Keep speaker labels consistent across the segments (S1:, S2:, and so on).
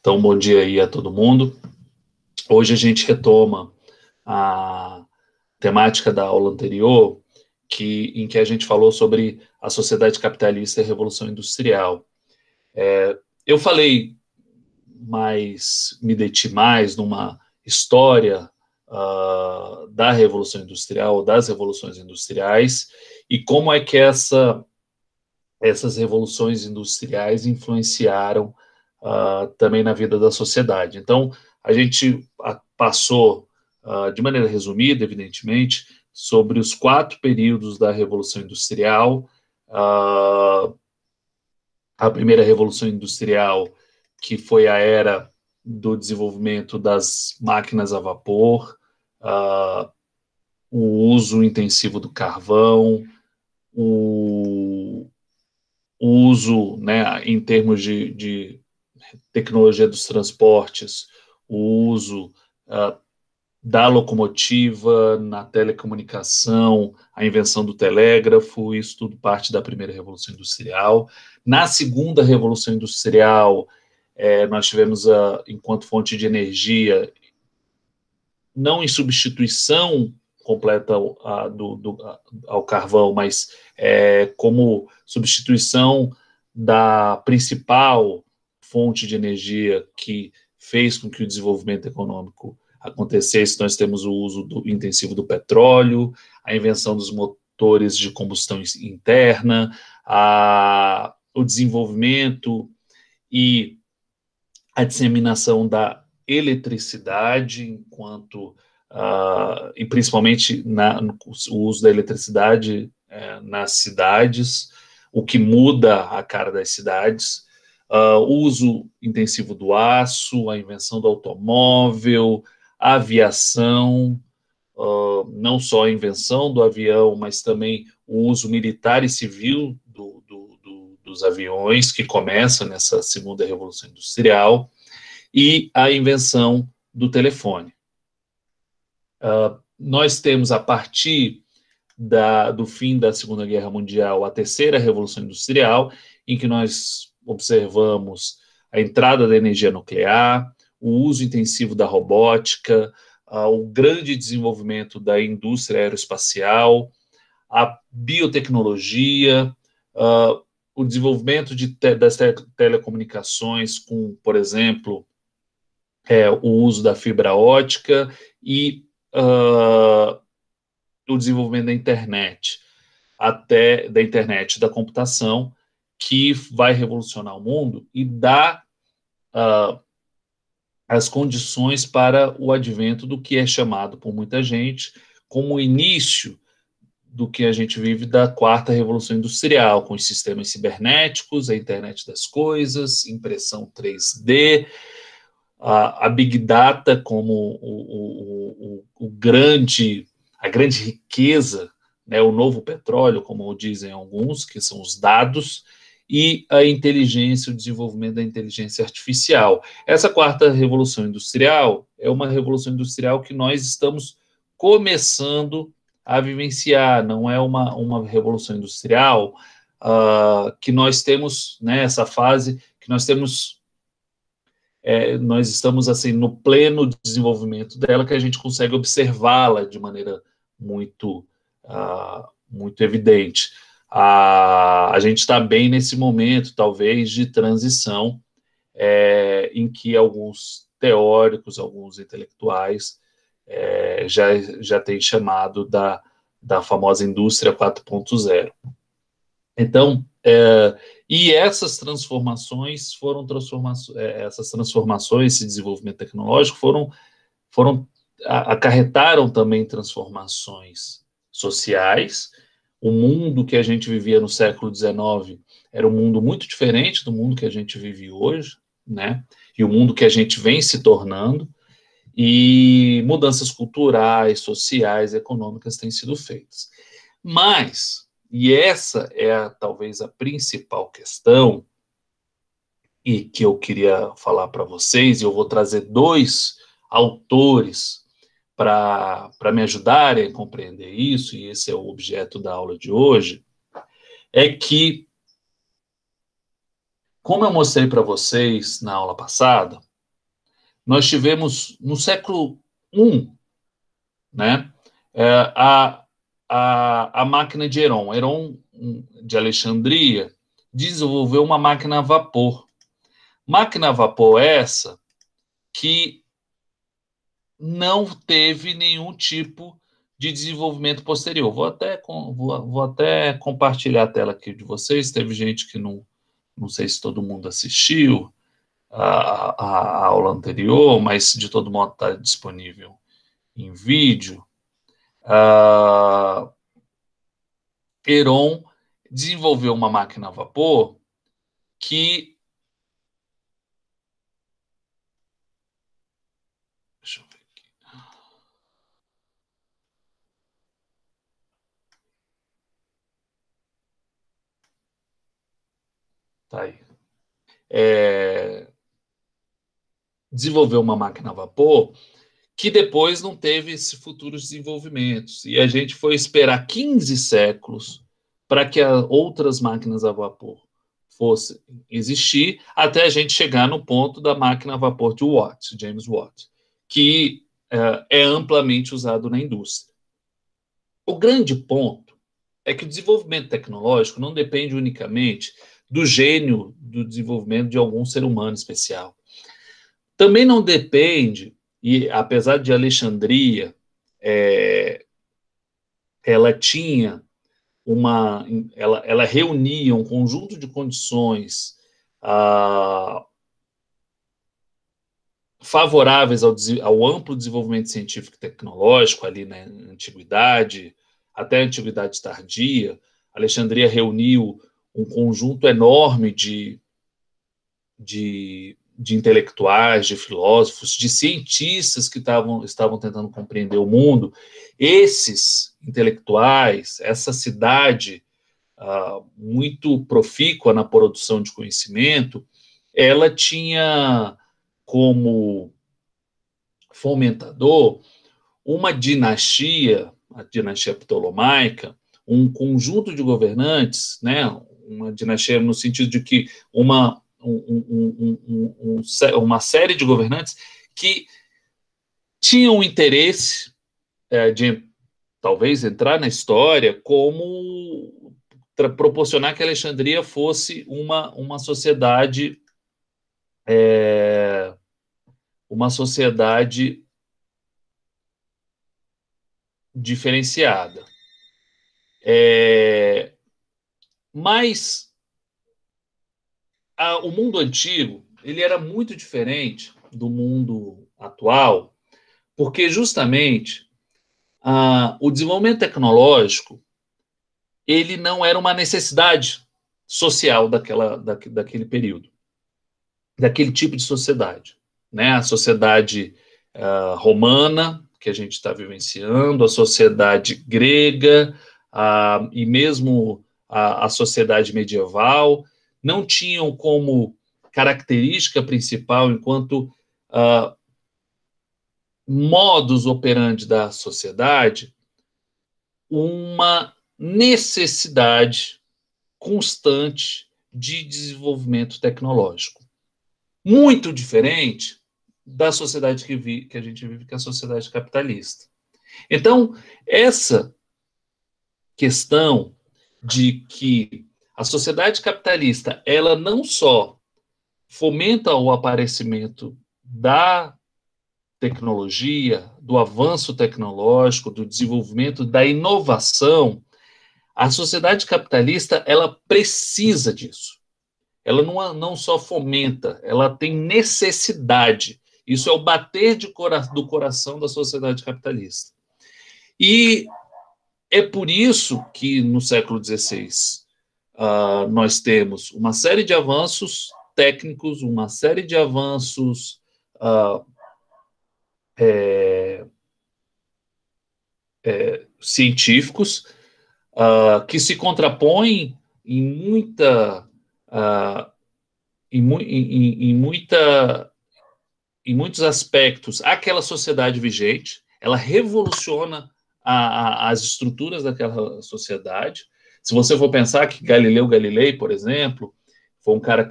S1: Então, bom dia aí a todo mundo. Hoje a gente retoma a temática da aula anterior, em que a gente falou sobre a sociedade capitalista e a Revolução Industrial. Eu falei me deti mais numa história da Revolução Industrial, das revoluções industriais, e como é que essas revoluções industriais influenciaram também na vida da sociedade. Então, a gente passou, de maneira resumida, evidentemente, sobre os 4 períodos da Revolução Industrial. A primeira Revolução Industrial, que foi a era do desenvolvimento das máquinas a vapor, o uso intensivo do carvão, o uso, né, em termos de tecnologia dos transportes, o uso da locomotiva na telecomunicação, a invenção do telégrafo, isso tudo parte da primeira Revolução Industrial. Na segunda Revolução Industrial, nós tivemos, enquanto fonte de energia, não em substituição completa ao carvão, mas como substituição da principal fonte de energia que fez com que o desenvolvimento econômico acontecesse. Nós temos o uso intensivo do petróleo, a invenção dos motores de combustão interna, o desenvolvimento e a disseminação da eletricidade, e principalmente o uso da eletricidade nas cidades, o que muda a cara das cidades, o uso intensivo do aço, a invenção do automóvel, a aviação, não só a invenção do avião, mas também o uso militar e civil dos aviões, que começa nessa segunda Revolução Industrial, e a invenção do telefone. Nós temos, a partir do fim da Segunda Guerra Mundial, a terceira Revolução Industrial, em que nós observamos a entrada da energia nuclear, o uso intensivo da robótica, o grande desenvolvimento da indústria aeroespacial, a biotecnologia, o desenvolvimento das telecomunicações com, por exemplo, o uso da fibra ótica e o desenvolvimento da internet, da computação, que vai revolucionar o mundo e dá as condições para o advento do que é chamado por muita gente como o início do que a gente vive da quarta Revolução Industrial, com os sistemas cibernéticos, a internet das coisas, impressão 3D, a Big Data como a grande riqueza, né, o novo petróleo, como dizem alguns, que são os dados, e a inteligência, o desenvolvimento da inteligência artificial. Essa quarta Revolução Industrial é uma Revolução Industrial que nós estamos começando a vivenciar, não é uma Revolução Industrial que nós temos, né, essa fase que nós temos... nós estamos assim no pleno desenvolvimento dela, que a gente consegue observá-la de maneira muito evidente. A gente está bem nesse momento, talvez, de transição, em que alguns teóricos, alguns intelectuais já têm chamado da famosa indústria 4.0. Então, e essas transformações esse desenvolvimento tecnológico acarretaram também transformações sociais. O mundo que a gente vivia no século XIX era um mundo muito diferente do mundo que a gente vive hoje, né? E o mundo que a gente vem se tornando, e mudanças culturais, sociais, econômicas têm sido feitas. Mas, e essa é talvez a principal questão, e que eu queria falar para vocês, e eu vou trazer 2 autores para me ajudarem a compreender isso, e esse é o objeto da aula de hoje, é que, como eu mostrei para vocês na aula passada, nós tivemos, no século I, né, a máquina de Heron. Heron, de Alexandria, desenvolveu uma máquina a vapor. Máquina a vapor essa que não teve nenhum tipo de desenvolvimento posterior. Vou até compartilhar a tela aqui de vocês. Teve gente que não sei se todo mundo assistiu a aula anterior, mas de todo modo está disponível em vídeo. Heron desenvolveu uma máquina a vapor que... Deixa eu ver aqui. Tá aí. Desenvolveu uma máquina a vapor que depois não teve esses futuros desenvolvimentos. E a gente foi esperar 15 séculos para que outras máquinas a vapor fossem existir, até a gente chegar no ponto da máquina a vapor de Watt, James Watt, que é amplamente usado na indústria. O grande ponto é que o desenvolvimento tecnológico não depende unicamente do gênio do desenvolvimento de algum ser humano especial. Também não depende, e apesar de Alexandria, ela tinha ela reunia um conjunto de condições favoráveis ao amplo desenvolvimento científico e tecnológico ali na antiguidade, até a antiguidade tardia. Alexandria reuniu um conjunto enorme de intelectuais, de filósofos, de cientistas que estavam tentando compreender o mundo. Esses intelectuais, essa cidade muito profícua na produção de conhecimento, ela tinha como fomentador uma dinastia, a dinastia ptolomaica, um conjunto de governantes, né, uma dinastia no sentido de que uma série de governantes que tinham interesse de talvez entrar na história como proporcionar que Alexandria fosse uma sociedade diferenciada. Mas o mundo antigo ele era muito diferente do mundo atual, porque justamente o desenvolvimento tecnológico ele não era uma necessidade social daquele período, daquele tipo de sociedade, né? A sociedade romana que a gente está vivenciando, a sociedade grega e mesmo a sociedade medieval não tinham como característica principal enquanto modus operandi da sociedade uma necessidade constante de desenvolvimento tecnológico. Muito diferente da sociedade que a gente vive, que é a sociedade capitalista. Então, essa questão de que a sociedade capitalista, ela não só fomenta o aparecimento da tecnologia, do avanço tecnológico, do desenvolvimento, da inovação, a sociedade capitalista, ela precisa disso. Ela não só fomenta, ela tem necessidade. Isso é o bater do coração da sociedade capitalista. E é por isso que no século XVI nós temos uma série de avanços técnicos, uma série de avanços científicos que se contrapõem em muitos aspectos àquela sociedade vigente. Ela revoluciona as estruturas daquela sociedade. Se você for pensar que Galileu Galilei, por exemplo, foi um cara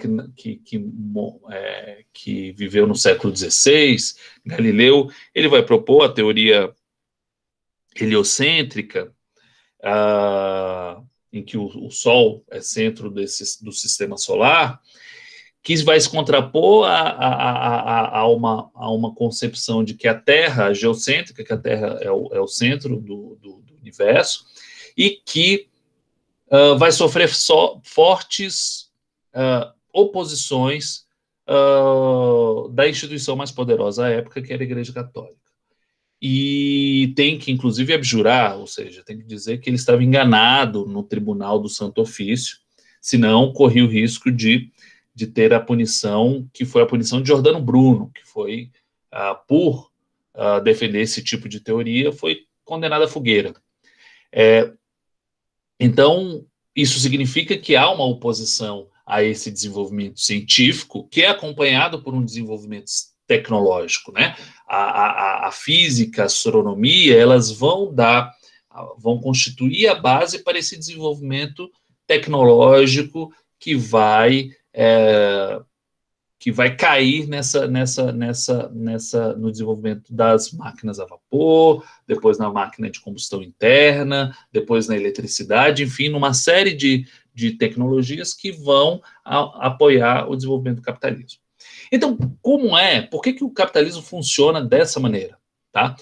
S1: que viveu no século XVI, Galileu. Ele vai propor a teoria heliocêntrica, em que o Sol é centro do sistema solar, que vai se contrapor a uma concepção de que a Terra, geocêntrica, que a Terra é o centro do universo, e que vai sofrer fortes oposições da instituição mais poderosa à época, que era a Igreja Católica. E tem que, inclusive, abjurar, ou seja, tem que dizer que ele estava enganado no Tribunal do Santo Ofício, senão corria o risco de ter a punição, que foi a punição de Giordano Bruno, que foi, por defender esse tipo de teoria, foi condenado à fogueira. Então, isso significa que há uma oposição a esse desenvolvimento científico, que é acompanhado por um desenvolvimento tecnológico, né? A física, a astronomia, elas vão constituir a base para esse desenvolvimento tecnológico que vai cair no desenvolvimento das máquinas a vapor, depois na máquina de combustão interna, depois na eletricidade, enfim, numa série de tecnologias que vão apoiar o desenvolvimento do capitalismo. Então, por que o capitalismo funciona dessa maneira? Tá?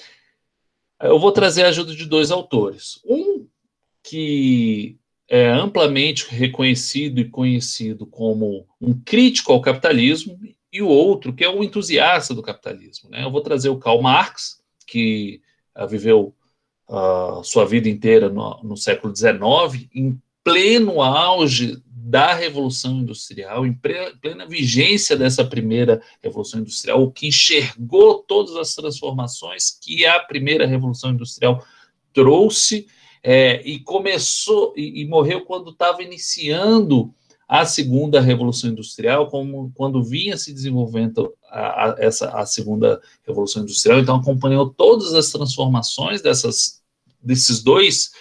S1: Eu vou trazer a ajuda de dois autores. Um que é amplamente reconhecido e conhecido como um crítico ao capitalismo, e o outro que é um entusiasta do capitalismo, né? Eu vou trazer o Karl Marx, que viveu sua vida inteira no século XIX, em pleno auge da Revolução Industrial, em plena vigência dessa primeira Revolução Industrial, o que enxergou todas as transformações que a primeira Revolução Industrial trouxe, e começou e morreu quando estava iniciando a segunda Revolução Industrial, quando vinha se desenvolvendo a segunda Revolução Industrial. Então acompanhou todas as transformações dessas duas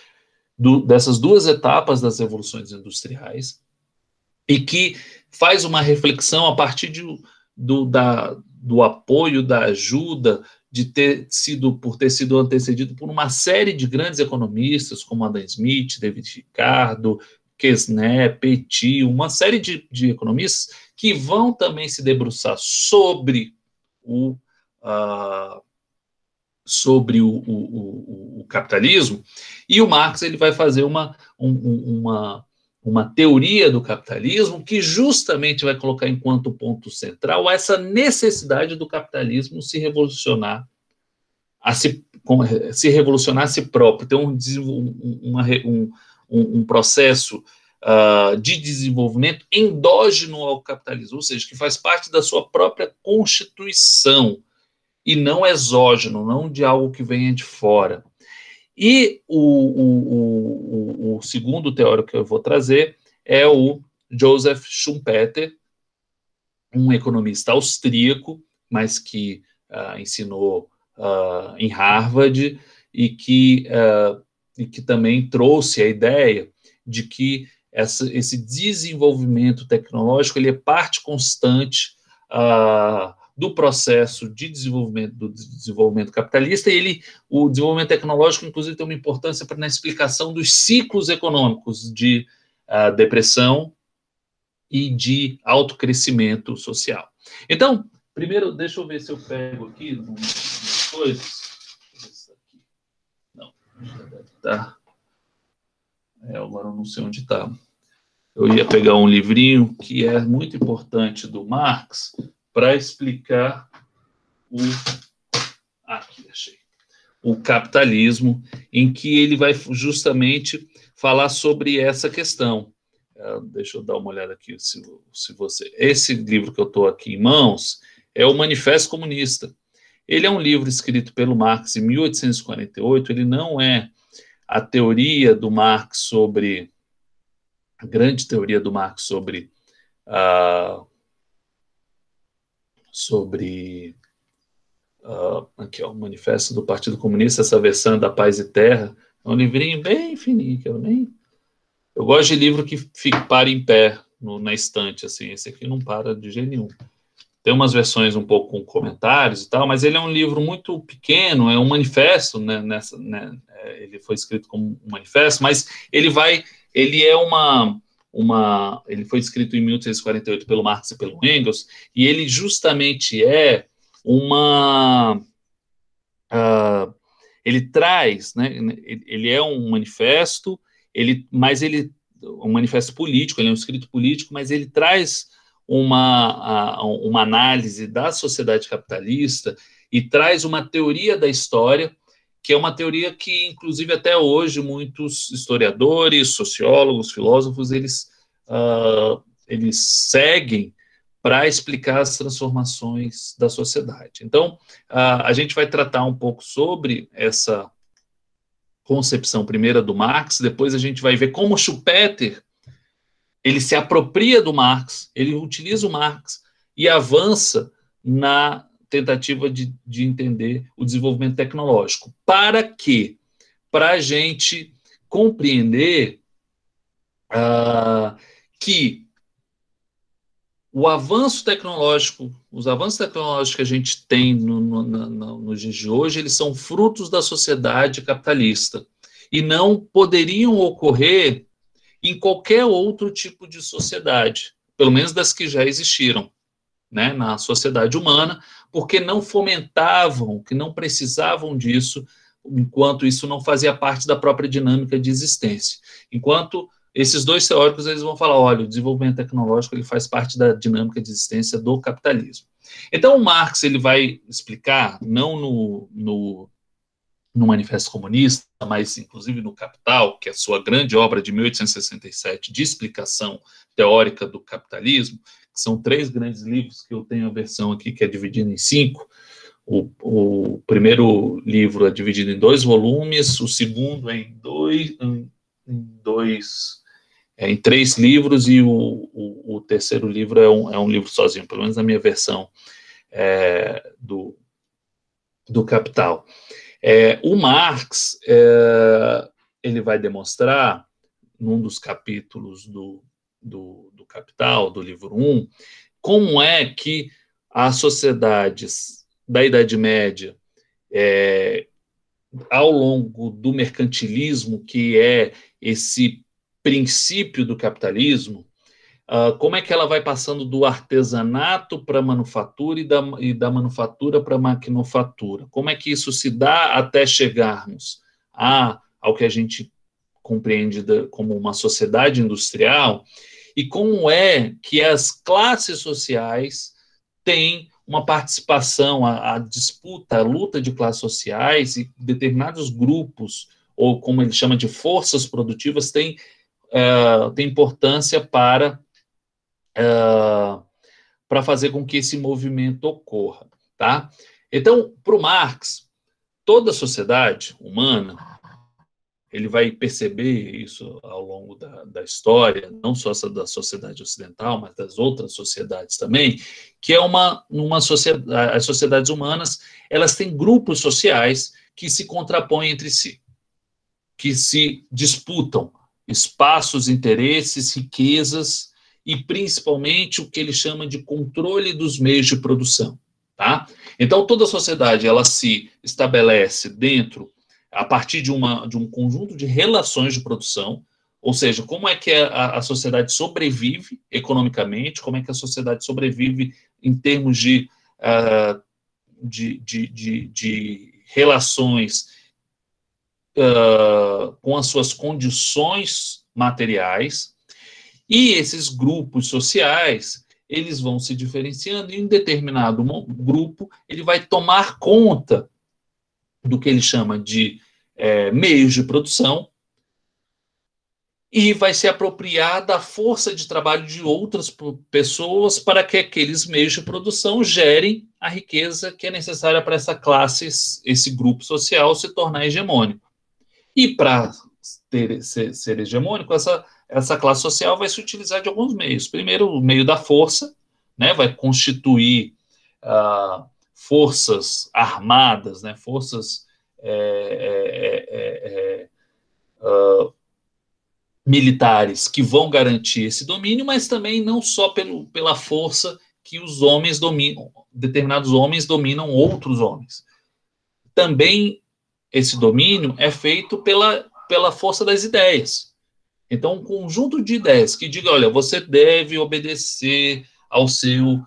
S1: etapas das revoluções industriais, e que faz uma reflexão a partir do apoio, da ajuda, por ter sido antecedido por uma série de grandes economistas, como Adam Smith, David Ricardo, Quesnay, Petit, uma série de economistas que vão também se debruçar sobre o capitalismo, e o Marx ele vai fazer uma teoria do capitalismo que justamente vai colocar enquanto ponto central essa necessidade do capitalismo se revolucionar a si próprio, ter um processo de desenvolvimento endógeno ao capitalismo, ou seja, que faz parte da sua própria constituição e não exógeno, não de algo que venha de fora. E o segundo teórico que eu vou trazer é o Joseph Schumpeter, um economista austríaco, mas que ensinou em Harvard, e que também trouxe a ideia de que esse desenvolvimento tecnológico ele é parte constante do processo de desenvolvimento capitalista, e o desenvolvimento tecnológico, inclusive, tem uma importância na explicação dos ciclos econômicos de depressão e de autocrescimento social. Então, primeiro, deixa eu ver se eu pego aqui umas coisas. Não, já deve estar. Agora eu não sei onde está. Eu ia pegar um livrinho que é muito importante do Marx, para explicar aqui achei, o capitalismo, em que ele vai justamente falar sobre essa questão. Deixa eu dar uma olhada aqui, se você... Esse livro que eu estou aqui em mãos é o Manifesto Comunista. Ele é um livro escrito pelo Marx em 1848, ele não é a teoria do Marx sobre... a grande teoria do Marx sobre aqui, o Manifesto do Partido Comunista, essa versão da Paz e Terra, é um livrinho bem fininho, que eu gosto de livro que para em pé, na estante, assim, esse aqui não para de jeito nenhum. Tem umas versões um pouco com comentários e tal, mas ele é um livro muito pequeno, é um manifesto, né, ele foi escrito como um manifesto, mas ele é ele foi escrito em 1848 pelo Marx e pelo Engels, e ele justamente é uma, ele traz, né, ele é um manifesto, um manifesto político, ele é um escrito político, mas ele traz uma análise da sociedade capitalista e traz uma teoria da história, que é uma teoria que, inclusive, até hoje, muitos historiadores, sociólogos, filósofos, eles seguem para explicar as transformações da sociedade. Então, a gente vai tratar um pouco sobre essa concepção primeira do Marx, depois a gente vai ver como Schumpeter ele se apropria do Marx, ele utiliza o Marx e avança na tentativa de entender o desenvolvimento tecnológico. Para quê? Para a gente compreender que os avanços tecnológicos que a gente tem nos dias de hoje, eles são frutos da sociedade capitalista e não poderiam ocorrer em qualquer outro tipo de sociedade, pelo menos das que já existiram, né, na sociedade humana, porque não fomentavam, que não precisavam disso, enquanto isso não fazia parte da própria dinâmica de existência. Enquanto esses dois teóricos eles vão falar, olha, o desenvolvimento tecnológico ele faz parte da dinâmica de existência do capitalismo. Então, o Marx ele vai explicar, não no Manifesto Comunista, mas inclusive no Capital, que é a sua grande obra de 1867 de explicação teórica do capitalismo, que são 3 grandes livros, que eu tenho a versão aqui que é dividida em 5. O primeiro livro é dividido em 2 volumes, o segundo é em 3 livros, e o terceiro livro é um livro sozinho, pelo menos na minha versão do Capital. O Marx, ele vai demonstrar, num dos capítulos do Capital, do livro 1, como é que as sociedades da Idade Média, ao longo do mercantilismo, que é esse princípio do capitalismo, como é que ela vai passando do artesanato para a manufatura e da manufatura para a maquinofatura? Como é que isso se dá até chegarmos ao que a gente compreende como uma sociedade industrial? E como é que as classes sociais têm uma participação, a disputa, a luta de classes sociais e determinados grupos, ou como ele chama de forças produtivas, tem importância para fazer com que esse movimento ocorra, tá? Então, para o Marx, toda a sociedade humana, ele vai perceber isso ao longo da história, não só da sociedade ocidental, mas das outras sociedades também, que é uma sociedade, as sociedades humanas, elas têm grupos sociais que se contrapõem entre si, que se disputam espaços, interesses, riquezas, e principalmente o que ele chama de controle dos meios de produção, tá? Então, toda a sociedade, ela se estabelece a partir de um conjunto de relações de produção, ou seja, como é que a sociedade sobrevive economicamente, como é que a sociedade sobrevive em termos de relações com as suas condições materiais. E esses grupos sociais, eles vão se diferenciando, e em determinado grupo, ele vai tomar conta do que ele chama de meios de produção e vai se apropriar da força de trabalho de outras pessoas para que aqueles meios de produção gerem a riqueza que é necessária para essa classe, esse grupo social se tornar hegemônico. E para ser hegemônico, essa classe social vai se utilizar de alguns meios. Primeiro, o meio da força, né, vai constituir forças armadas, né, forças militares que vão garantir esse domínio, mas também não só pela força que os homens dominam, determinados homens dominam outros homens. Também esse domínio é feito pela força das ideias. Então, um conjunto de ideias que diga, olha, você deve obedecer ao seu,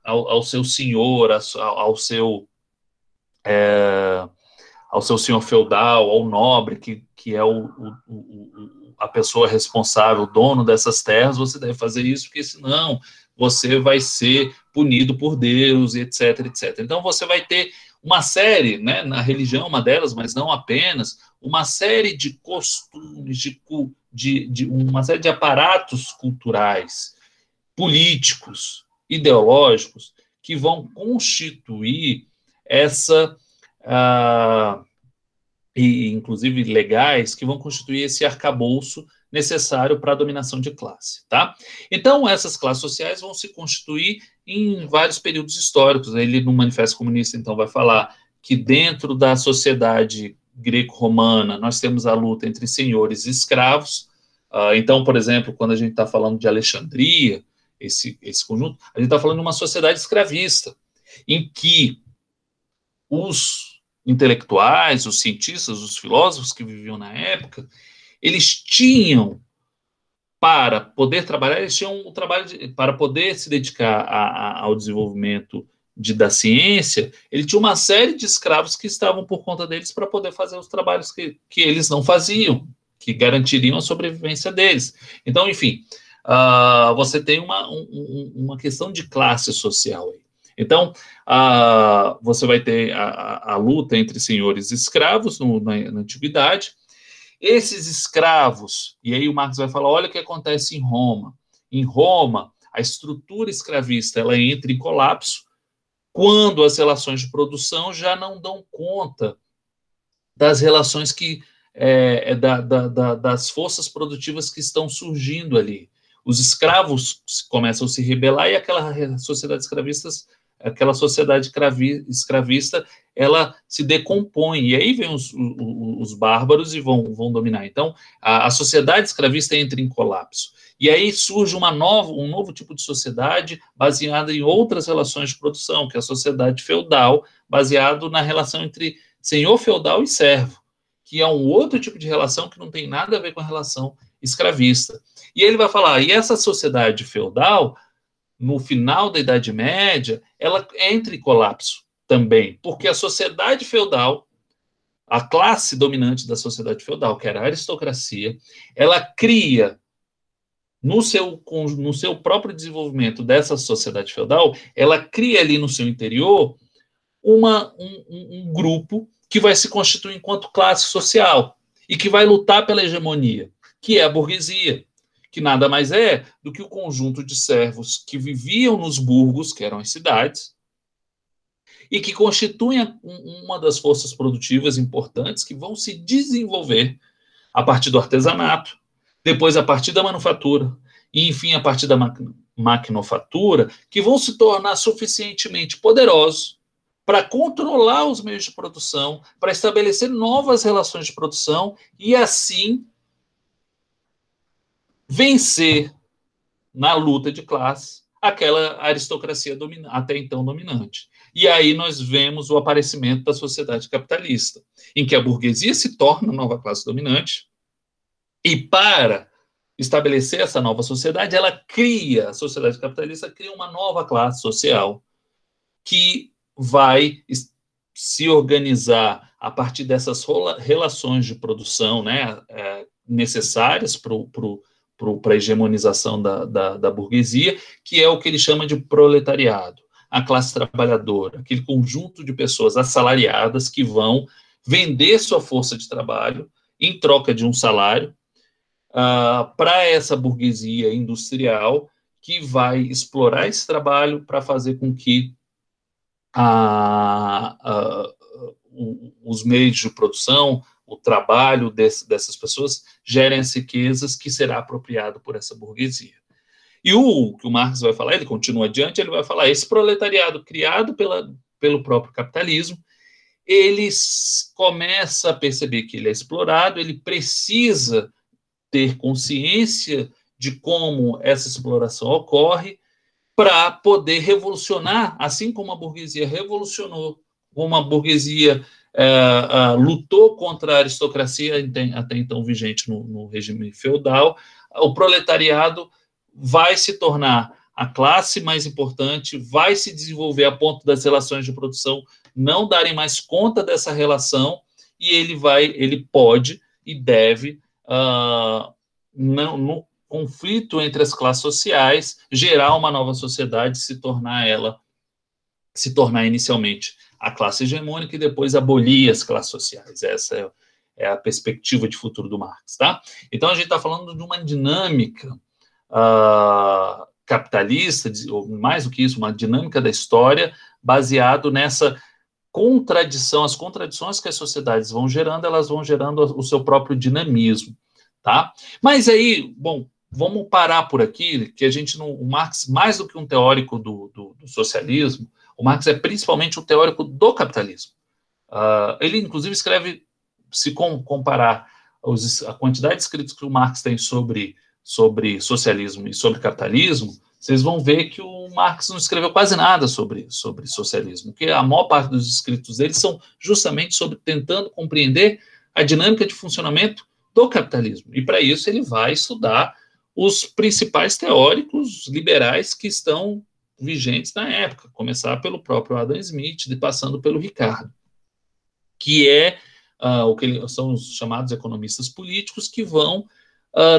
S1: ao seu senhor, ao seu senhor feudal, ao nobre, que é a pessoa responsável, o dono dessas terras, você deve fazer isso, porque senão você vai ser punido por Deus, etc, etc. Então, você vai ter uma série, né, na religião, uma delas, mas não apenas, uma série de costumes, uma série de aparatos culturais, políticos, ideológicos, que vão constituir essa... e inclusive legais, que vão constituir esse arcabouço necessário para a dominação de classe, tá? Então, essas classes sociais vão se constituir em vários períodos históricos. Ele, no Manifesto Comunista, então, vai falar que dentro da sociedade greco-romana nós temos a luta entre senhores e escravos. Então, por exemplo, quando a gente está falando de Alexandria, esse conjunto, a gente está falando de uma sociedade escravista, em que os intelectuais, os cientistas, os filósofos que viviam na época, eles tinham, para poder trabalhar, eles tinham um trabalho para poder se dedicar ao desenvolvimento da ciência, ele tinha uma série de escravos que estavam por conta deles para poder fazer os trabalhos que eles não faziam, que garantiriam a sobrevivência deles. Então, enfim, você tem uma questão de classe social aí. Então, você vai ter a luta entre senhores e escravos na antiguidade. Esses escravos, e aí o Marx vai falar, olha o que acontece em Roma. Em Roma, a estrutura escravista ela entra em colapso quando as relações de produção já não dão conta das relações das forças produtivas que estão surgindo ali. Os escravos começam a se rebelar e aquela sociedade escravista, ela se decompõe, e aí vem os bárbaros e vão dominar. Então, a sociedade escravista entra em colapso. E aí surge um novo tipo de sociedade baseada em outras relações de produção, que é a sociedade feudal, baseado na relação entre senhor feudal e servo, que é um outro tipo de relação que não tem nada a ver com a relação escravista. E ele vai falar, e essa sociedade feudal, no final da Idade Média, ela entra em colapso também, porque a sociedade feudal, a classe dominante da sociedade feudal, que era a aristocracia, ela cria, no seu próprio desenvolvimento dessa sociedade feudal, ela cria ali no seu interior um grupo que vai se constituir enquanto classe social e que vai lutar pela hegemonia, que é a burguesia, que nada mais é do que o conjunto de servos que viviam nos burgos, que eram as cidades, e que constituem uma das forças produtivas importantes que vão se desenvolver a partir do artesanato, depois a partir da manufatura, e enfim a partir da maquinofatura, que vão se tornar suficientemente poderosos para controlar os meios de produção, para estabelecer novas relações de produção e assim vencer na luta de classe aquela aristocracia até então dominante. E aí nós vemos o aparecimento da sociedade capitalista, em que a burguesia se torna a nova classe dominante e para estabelecer essa nova sociedade, a sociedade capitalista cria uma nova classe social que vai se organizar a partir dessas relações de produção, né, necessárias para a hegemonização da burguesia, que é o que ele chama de proletariado, a classe trabalhadora, aquele conjunto de pessoas assalariadas que vão vender sua força de trabalho em troca de um salário para essa burguesia industrial que vai explorar esse trabalho para fazer com que os meios de produção, o trabalho dessas pessoas gerem as riquezas que será apropriado por essa burguesia. E o que o Marx vai falar, ele continua adiante, ele vai falar, esse proletariado criado pelo próprio capitalismo, ele começa a perceber que ele é explorado, ele precisa ter consciência de como essa exploração ocorre, para poder revolucionar, assim como a burguesia revolucionou, como a burguesia lutou contra a aristocracia até então vigente no regime feudal, o proletariado vai se tornar a classe mais importante, vai se desenvolver a ponto das relações de produção não darem mais conta dessa relação, e ele pode e deve, no conflito entre as classes sociais, gerar uma nova sociedade, se tornar inicialmente a classe hegemônica e depois abolir as classes sociais. Essa é a perspectiva de futuro do Marx, tá? Então a gente está falando de uma dinâmica capitalista, ou mais do que isso, uma dinâmica da história baseado nessa contradição, as contradições que as sociedades vão gerando, elas vão gerando o seu próprio dinamismo, tá? Mas aí, bom, vamos parar por aqui, que a gente não, o Marx, mais do que um teórico do socialismo, o Marx é principalmente um teórico do capitalismo. Ele, inclusive, escreve, se comparar a quantidade de escritos que o Marx tem sobre socialismo e sobre capitalismo, vocês vão ver que o Marx não escreveu quase nada sobre socialismo, porque a maior parte dos escritos dele são justamente sobre tentando compreender a dinâmica de funcionamento do capitalismo. E, para isso, ele vai estudar os principais teóricos liberais que estão vigentes na época, começar pelo próprio Adam Smith, passando pelo Ricardo, que é o que são os chamados economistas políticos, que vão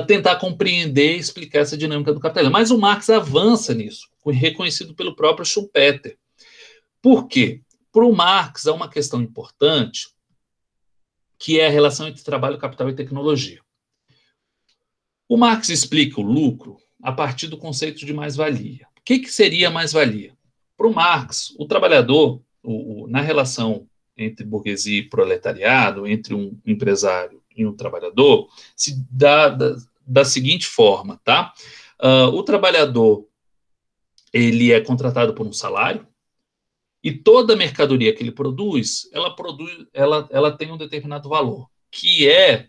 S1: tentar compreender e explicar essa dinâmica do capitalismo. Mas o Marx avança nisso, reconhecido pelo próprio Schumpeter. Por quê? Para o Marx há uma questão importante, que é a relação entre trabalho, capital e tecnologia. O Marx explica o lucro a partir do conceito de mais-valia. O que seria mais-valia? Para o Marx, o trabalhador, na relação entre burguesia e proletariado, entre um empresário e um trabalhador, se dá da seguinte forma, tá? O trabalhador, ele é contratado por um salário, e toda mercadoria que ele produz, ela tem um determinado valor, que é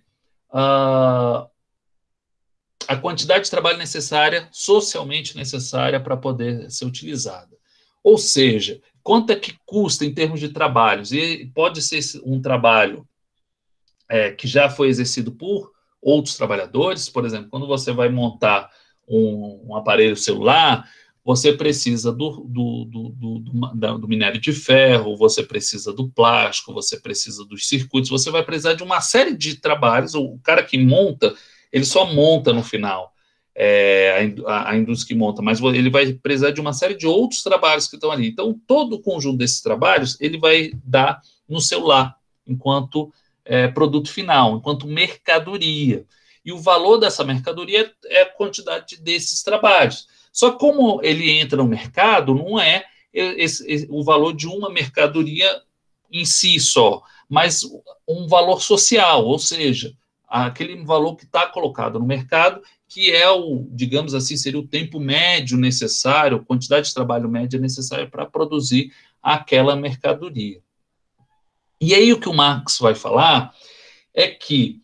S1: a quantidade de trabalho necessária, socialmente necessária, para poder ser utilizada. Ou seja, quanto é que custa em termos de trabalhos? E pode ser um trabalho que já foi exercido por outros trabalhadores. Por exemplo, quando você vai montar um aparelho celular, você precisa do minério de ferro, você precisa do plástico, você precisa dos circuitos, você vai precisar de uma série de trabalhos. O cara que monta, ele só monta no final, a indústria que monta, mas ele vai precisar de uma série de outros trabalhos que estão ali. Então, todo o conjunto desses trabalhos, ele vai dar no celular, enquanto produto final, enquanto mercadoria. E o valor dessa mercadoria é a quantidade desses trabalhos. Só que como ele entra no mercado, não é o valor de uma mercadoria em si só, mas um valor social, ou seja, aquele valor que está colocado no mercado, que é digamos assim, seria o tempo médio necessário, a quantidade de trabalho média necessária para produzir aquela mercadoria. E aí o que o Marx vai falar é que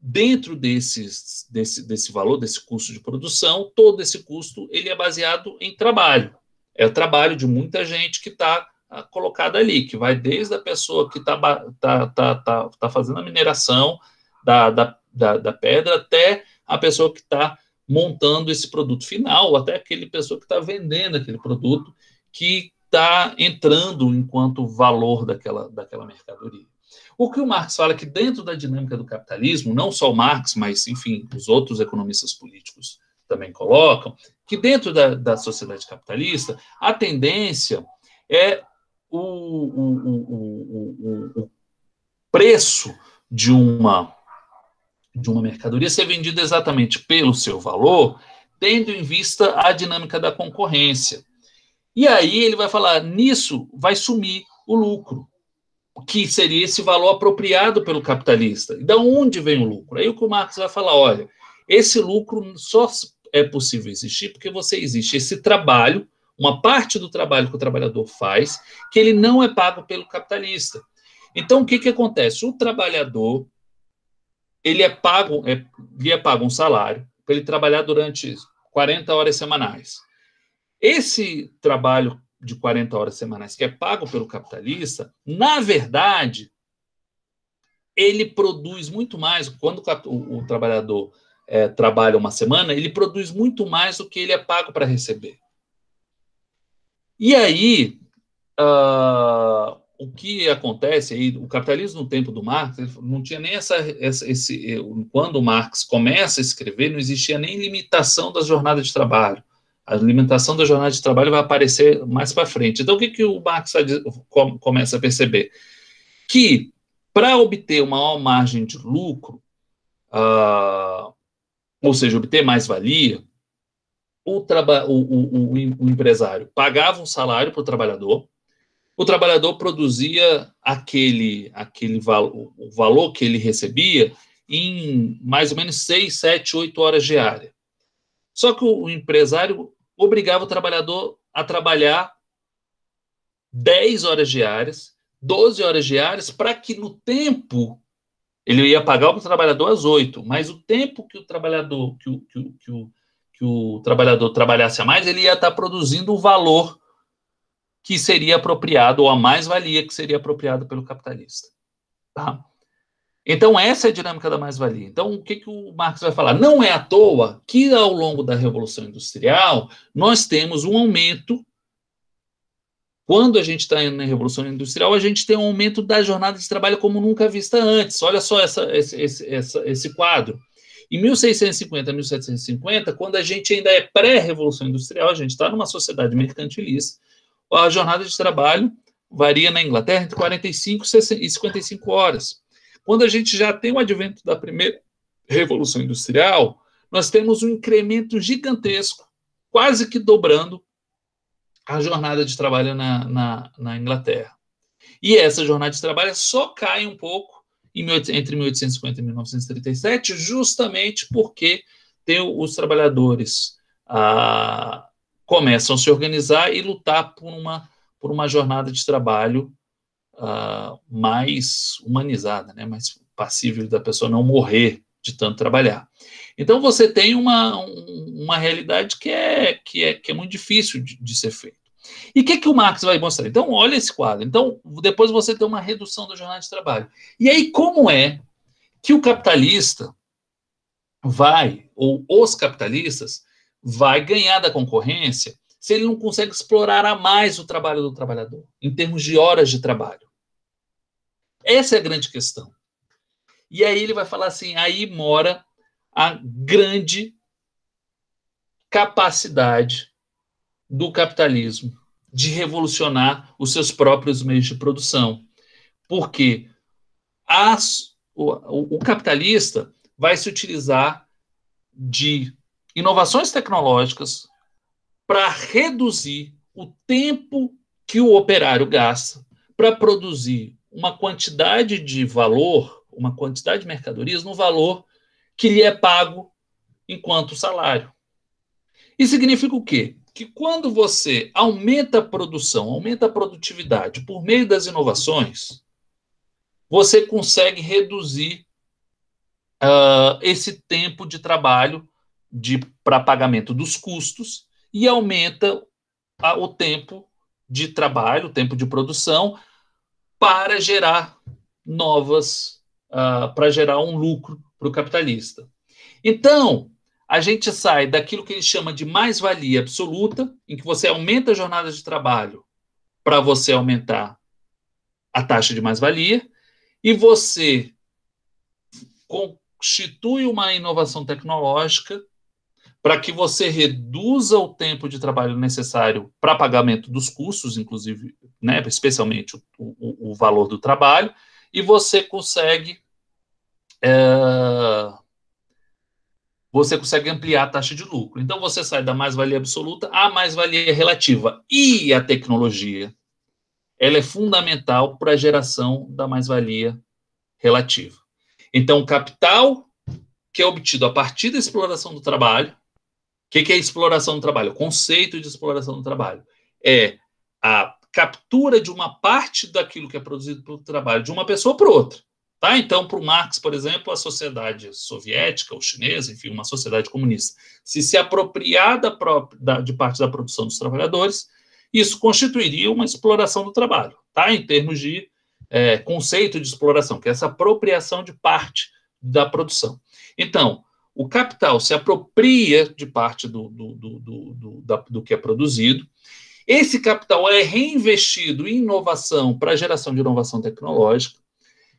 S1: dentro desse valor, desse custo de produção, todo esse custo ele é baseado em trabalho. É o trabalho de muita gente que está colocada ali, que vai desde a pessoa que está fazendo a mineração da pedra até a pessoa que está montando esse produto final, até aquele pessoa que está vendendo aquele produto, que está entrando enquanto valor daquela mercadoria. O que o Marx fala é que dentro da dinâmica do capitalismo, não só o Marx, mas, enfim, os outros economistas políticos também colocam, que dentro da sociedade capitalista, a tendência é o preço de uma mercadoria ser vendida exatamente pelo seu valor, tendo em vista a dinâmica da concorrência. E aí ele vai falar, nisso vai sumir o lucro, que seria esse valor apropriado pelo capitalista. E da onde vem o lucro? Aí o que o Marx vai falar, olha, esse lucro só é possível existir porque existe esse trabalho, uma parte do trabalho que o trabalhador faz, que ele não é pago pelo capitalista. Então, o que acontece? O trabalhador, lhe é pago um salário para ele trabalhar durante 40 horas semanais. Esse trabalho de 40 horas semanais que é pago pelo capitalista, na verdade, ele produz muito mais. Quando o trabalhador trabalha uma semana, ele produz muito mais do que ele é pago para receber. E aí, o que acontece aí, o capitalismo no tempo do Marx, não tinha nem quando o Marx começa a escrever, não existia nem limitação das jornadas de trabalho. A limitação da jornada de trabalho vai aparecer mais para frente. Então, o que o Marx começa a perceber? Que, para obter uma maior margem de lucro, ou seja, obter mais valia, o empresário pagava um salário para o trabalhador produzia o valor que ele recebia em mais ou menos 6, 7, 8 horas diárias. Só que o empresário obrigava o trabalhador a trabalhar 10 horas diárias, 12 horas diárias, para que no tempo ele ia pagar o trabalhador às 8, mas o tempo que o trabalhador trabalhasse a mais, ele ia estar produzindo o valor que seria apropriado, ou a mais-valia que seria apropriada pelo capitalista. Tá? Então, essa é a dinâmica da mais-valia. Então, o que o Marx vai falar? Não é à toa que, ao longo da Revolução Industrial, nós temos um aumento. Quando a gente está na Revolução Industrial, a gente tem um aumento da jornada de trabalho como nunca vista antes. Olha só esse quadro. Em 1650 a 1750, quando a gente ainda é pré-Revolução Industrial, a gente está numa sociedade mercantilista, a jornada de trabalho varia na Inglaterra entre 45 e 55 horas. Quando a gente já tem o advento da primeira Revolução Industrial, nós temos um incremento gigantesco, quase que dobrando a jornada de trabalho na Inglaterra. E essa jornada de trabalho só cai um pouco entre 1850 e 1937, justamente porque os trabalhadores começam a se organizar e lutar por uma jornada de trabalho mais humanizada, né? Mais passível da pessoa não morrer de tanto trabalhar. Então você tem uma realidade que é muito difícil de ser feita. E o que o Marx vai mostrar? Então, olha esse quadro. Então, depois você tem uma redução da jornada de trabalho. E aí, como é que o capitalista ou os capitalistas, vai ganhar da concorrência se ele não consegue explorar a mais o trabalho do trabalhador, em termos de horas de trabalho? Essa é a grande questão. E aí ele vai falar assim, aí mora a grande capacidade do capitalismo de revolucionar os seus próprios meios de produção. Porque o capitalista vai se utilizar de inovações tecnológicas para reduzir o tempo que o operário gasta para produzir uma quantidade de valor, uma quantidade de mercadorias no valor que lhe é pago enquanto salário. Isso significa o quê? Que quando você aumenta a produção, aumenta a produtividade por meio das inovações, você consegue reduzir esse tempo de trabalho para pagamento dos custos e aumenta o tempo de trabalho, o tempo de produção para gerar para gerar um lucro para o capitalista. Então, a gente sai daquilo que ele chama de mais-valia absoluta, em que você aumenta a jornada de trabalho para você aumentar a taxa de mais-valia, e você constitui uma inovação tecnológica para que você reduza o tempo de trabalho necessário para pagamento dos custos, inclusive, né, especialmente o valor do trabalho, e você consegue ampliar a taxa de lucro. Então, você sai da mais-valia absoluta à mais-valia relativa. E a tecnologia, ela é fundamental para a geração da mais-valia relativa. Então, o capital que é obtido a partir da exploração do trabalho. O que é a exploração do trabalho? O conceito de exploração do trabalho é a captura de uma parte daquilo que é produzido pelo trabalho de uma pessoa para outra. Tá? Então, para o Marx, por exemplo, a sociedade soviética ou chinesa, enfim, uma sociedade comunista, se apropriar de parte da produção dos trabalhadores, isso constituiria uma exploração do trabalho, tá? Em termos de conceito de exploração, que é essa apropriação de parte da produção. Então, o capital se apropria de parte do que é produzido. Esse capital é reinvestido em inovação para a geração de inovação tecnológica,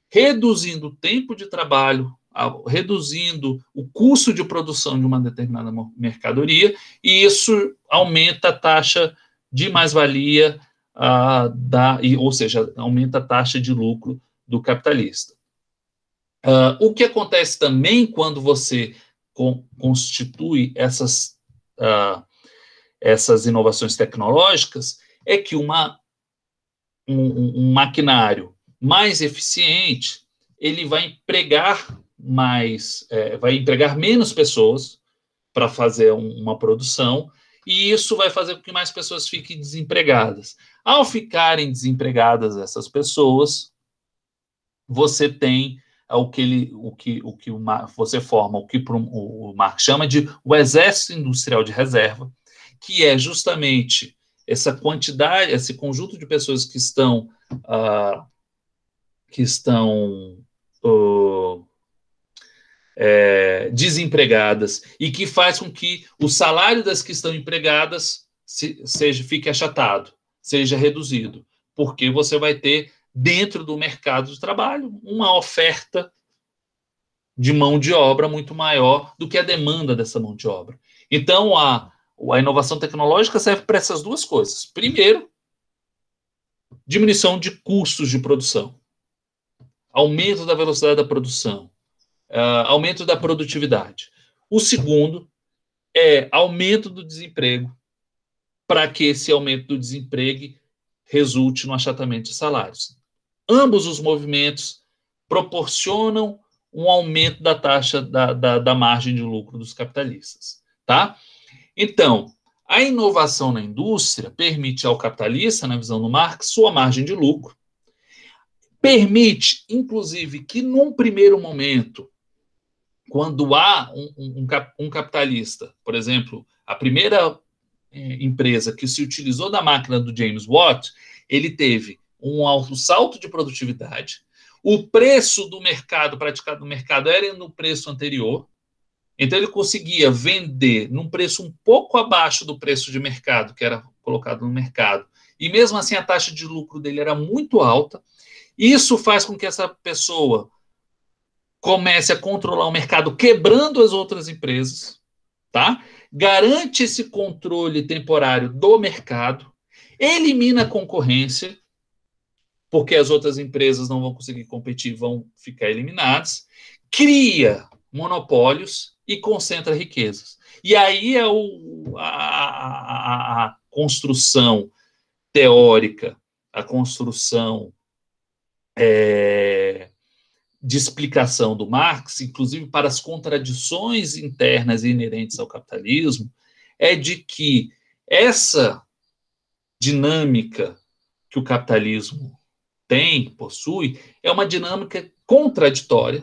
S1: reduzindo o tempo de trabalho, reduzindo o custo de produção de uma determinada mercadoria, e isso aumenta a taxa de mais-valia, ou seja, aumenta a taxa de lucro do capitalista. O que acontece também quando você constitui essas inovações tecnológicas é que um maquinário mais eficiente, ele vai empregar menos pessoas para fazer uma produção, e isso vai fazer com que mais pessoas fiquem desempregadas. Ao ficarem desempregadas essas pessoas, você tem você forma o que o Marx chama de o exército industrial de reserva, que é justamente essa quantidade, esse conjunto de pessoas que estão desempregadas e que faz com que o salário das que estão empregadas fique achatado, seja reduzido, porque você vai ter dentro do mercado de trabalho uma oferta de mão de obra muito maior do que a demanda dessa mão de obra. Então, a inovação tecnológica serve para essas duas coisas. Primeiro, diminuição de custos de produção, aumento da velocidade da produção, aumento da produtividade. O segundo é aumento do desemprego, para que esse aumento do desemprego resulte no achatamento de salários. Ambos os movimentos proporcionam um aumento da taxa da margem de lucro dos capitalistas. Tá? Então, a inovação na indústria permite ao capitalista, na visão do Marx, sua margem de lucro, permite, inclusive, que num primeiro momento, quando há um capitalista, por exemplo, a primeira empresa que se utilizou da máquina do James Watt, ele teve um alto salto de produtividade, o preço do mercado, praticado no mercado, era no preço anterior, então ele conseguia vender num preço um pouco abaixo do preço de mercado, que era colocado no mercado, e mesmo assim a taxa de lucro dele era muito alta. Isso faz com que essa pessoa comece a controlar o mercado, quebrando as outras empresas, tá? Garante esse controle temporário do mercado, elimina a concorrência, porque as outras empresas não vão conseguir competir, vão ficar eliminadas, cria monopólios e concentra riquezas. E aí é a construção teórica, a construção de explicação do Marx, inclusive para as contradições internas e inerentes ao capitalismo, é de que essa dinâmica que o capitalismo possui, é uma dinâmica contraditória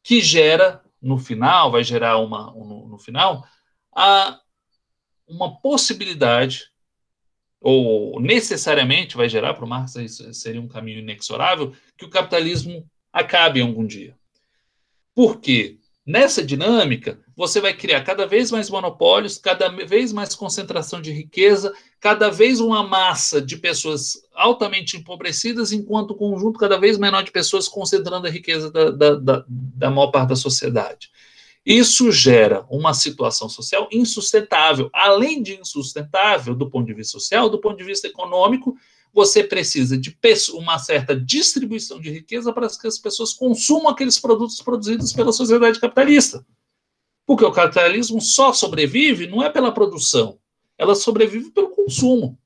S1: que gera, no final, vai gerar no final, uma possibilidade, ou necessariamente vai gerar, para o Marx isso seria um caminho inexorável, que o capitalismo acabe algum dia. Por quê? Nessa dinâmica, você vai criar cada vez mais monopólios, cada vez mais concentração de riqueza, cada vez uma massa de pessoas altamente empobrecidas, enquanto um conjunto cada vez menor de pessoas concentrando a riqueza da maior parte da sociedade. Isso gera uma situação social insustentável. Além de insustentável do ponto de vista social, do ponto de vista econômico, você precisa de uma certa distribuição de riqueza para que as pessoas consumam aqueles produtos produzidos pela sociedade capitalista. Porque o capitalismo só sobrevive não é pela produção, ela sobrevive pelo consumo.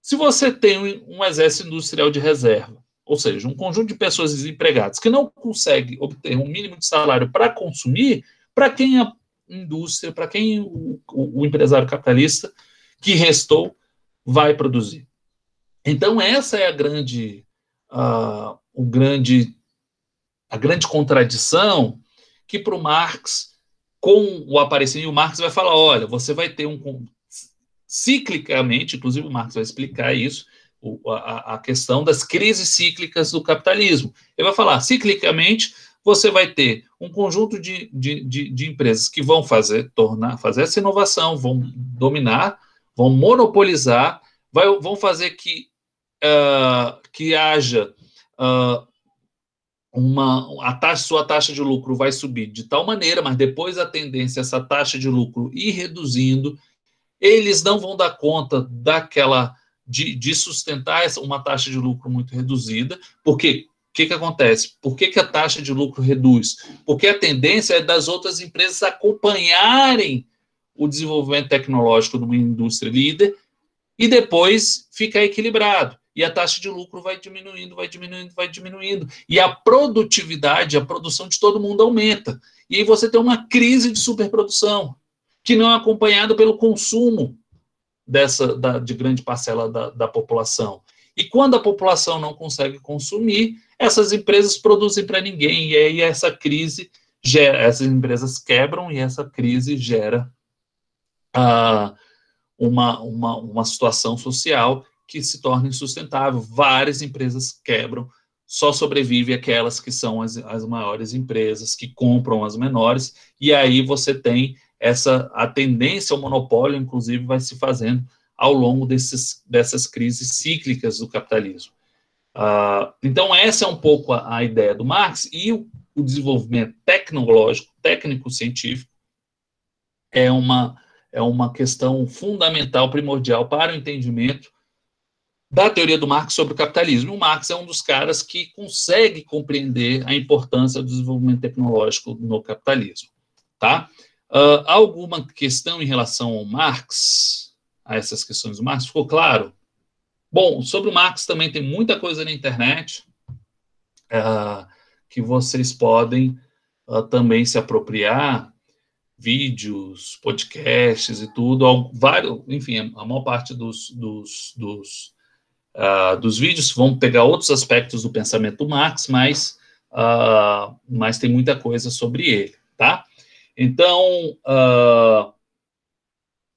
S1: Se você tem um exército industrial de reserva, ou seja, um conjunto de pessoas desempregadas que não consegue obter um mínimo de salário para consumir, para quem a indústria, para quem o empresário capitalista que restou vai produzir? Então, essa é a grande contradição que para o Marx, com o aparecimento, o Marx vai falar, olha, você vai ter ciclicamente, inclusive o Marx vai explicar isso, a questão das crises cíclicas do capitalismo. Ele vai falar, ciclicamente, você vai ter um conjunto de empresas que vão fazer essa inovação, vão dominar, vão monopolizar, vão fazer que haja sua taxa de lucro vai subir de tal maneira, mas depois a tendência é essa taxa de lucro ir reduzindo, eles não vão dar conta de sustentar uma taxa de lucro muito reduzida, porque o que acontece? Por que a taxa de lucro reduz? Porque a tendência é das outras empresas acompanharem o desenvolvimento tecnológico de uma indústria líder e depois ficar equilibrado. E a taxa de lucro vai diminuindo, vai diminuindo, vai diminuindo. E a produtividade, a produção de todo mundo aumenta. E aí você tem uma crise de superprodução, que não é acompanhada pelo consumo de grande parcela da população. E quando a população não consegue consumir, essas empresas produzem para ninguém. E aí essas empresas quebram e essa crise gera uma situação social que se torna insustentável. Várias empresas quebram, só sobrevive aquelas que são as maiores empresas, que compram as menores, e aí você tem a tendência ao monopólio, inclusive, vai se fazendo ao longo dessas crises cíclicas do capitalismo. Então, essa é um pouco a ideia do Marx, e o desenvolvimento tecnológico, técnico-científico, é uma questão fundamental, primordial para o entendimento da teoria do Marx sobre o capitalismo. O Marx é um dos caras que consegue compreender a importância do desenvolvimento tecnológico no capitalismo. Tá? Alguma questão em relação ao Marx, a essas questões do Marx? Ficou claro? Bom, sobre o Marx também tem muita coisa na internet que vocês podem também se apropriar, vídeos, podcasts e tudo, enfim, a maior parte dos vídeos vão pegar outros aspectos do pensamento do Marx, mas tem muita coisa sobre ele, tá? Então,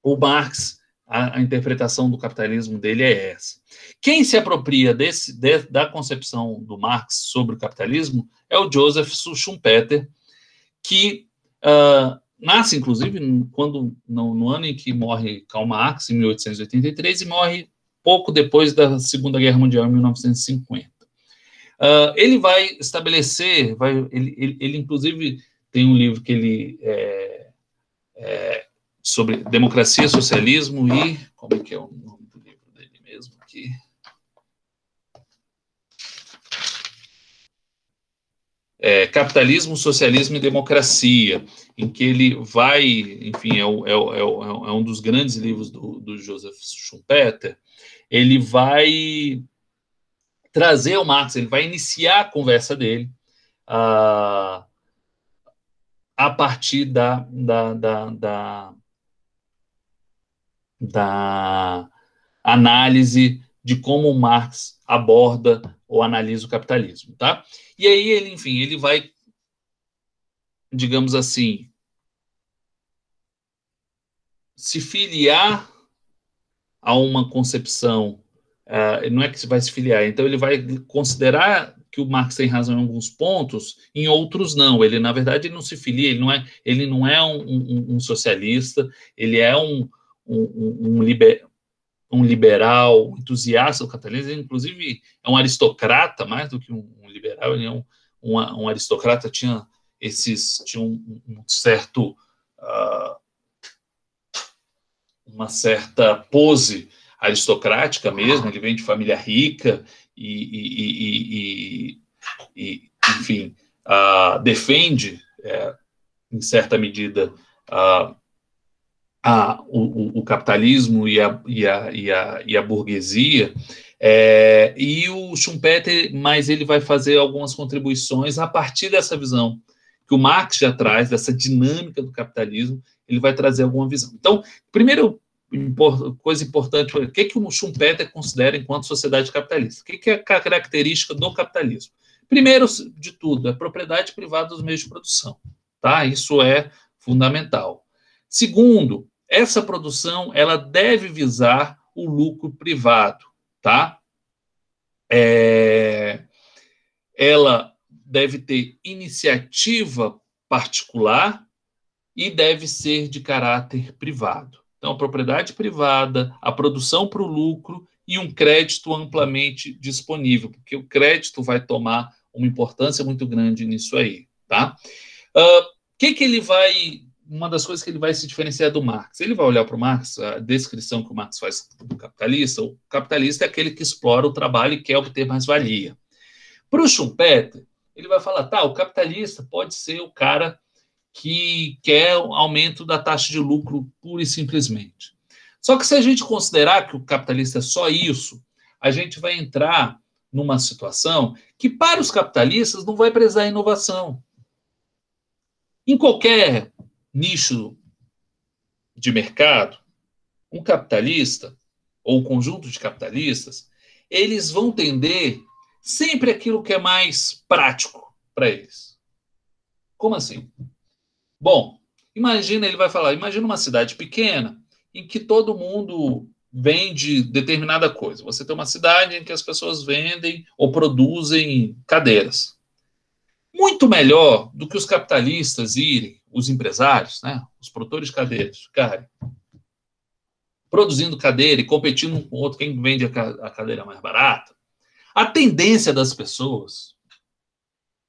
S1: o Marx, a interpretação do capitalismo dele é essa. Quem se apropria da concepção do Marx sobre o capitalismo é o Joseph Schumpeter, que nasce, inclusive, no ano em que morre Karl Marx, em 1883, e morre pouco depois da Segunda Guerra Mundial, em 1950. Ele vai estabelecer, ele inclusive tem um livro que ele sobre democracia, socialismo e... Como é que é o nome do livro dele mesmo aqui? Capitalismo, Socialismo e Democracia, em que ele vai, enfim, é um dos grandes livros do Joseph Schumpeter. Ele vai trazer o Marx, ele vai iniciar a conversa dele a partir da análise de como o Marx aborda ou analisa o capitalismo, tá? E aí ele, enfim, ele vai, digamos assim, se filiar a uma concepção, não é que se vai se filiar, então ele vai considerar que o Marx tem razão em alguns pontos, em outros não. Ele, na verdade, ele não se filia, ele não é um socialista, ele é um liberal, entusiasta do capitalismo, ele, inclusive, é um aristocrata, mais do que um liberal, ele é um aristocrata, tinha um certo... uma certa pose aristocrática mesmo, ele vem de família rica e enfim, defende, em certa medida, o capitalismo e a burguesia, e o Schumpeter, mas ele vai fazer algumas contribuições a partir dessa visão que o Marx já traz, dessa dinâmica do capitalismo, ele vai trazer alguma visão. Então, primeiro coisa importante, o que o Schumpeter considera enquanto sociedade capitalista? O que é a característica do capitalismo? Primeiro de tudo, é propriedade privada dos meios de produção, tá? Isso é fundamental. Segundo, essa produção ela deve visar o lucro privado, tá? Ela deve ter iniciativa particular e deve ser de caráter privado. Então, a propriedade privada, a produção para o lucro e um crédito amplamente disponível, porque o crédito vai tomar uma importância muito grande nisso aí, tá? Que ele vai... Uma das coisas que ele vai se diferenciar do Marx, ele vai olhar para o Marx, a descrição que o Marx faz do capitalista, o capitalista é aquele que explora o trabalho e quer obter mais valia. Para o Schumpeter, ele vai falar, tá, o capitalista pode ser o cara que quer o aumento da taxa de lucro pura e simplesmente. Só que se a gente considerar que o capitalista é só isso, a gente vai entrar numa situação que para os capitalistas não vai prezar inovação. Em qualquer nicho de mercado, um capitalista ou um conjunto de capitalistas, eles vão tender sempre aquilo que é mais prático para eles. Como assim? Bom, imagina, ele vai falar, imagina uma cidade pequena em que todo mundo vende determinada coisa. Você tem uma cidade em que as pessoas vendem ou produzem cadeiras. Muito melhor do que os capitalistas irem, os empresários, né, os produtores de cadeiras, ficarem produzindo cadeira e competindo um com o outro, quem vende a cadeira mais barata. A tendência das pessoas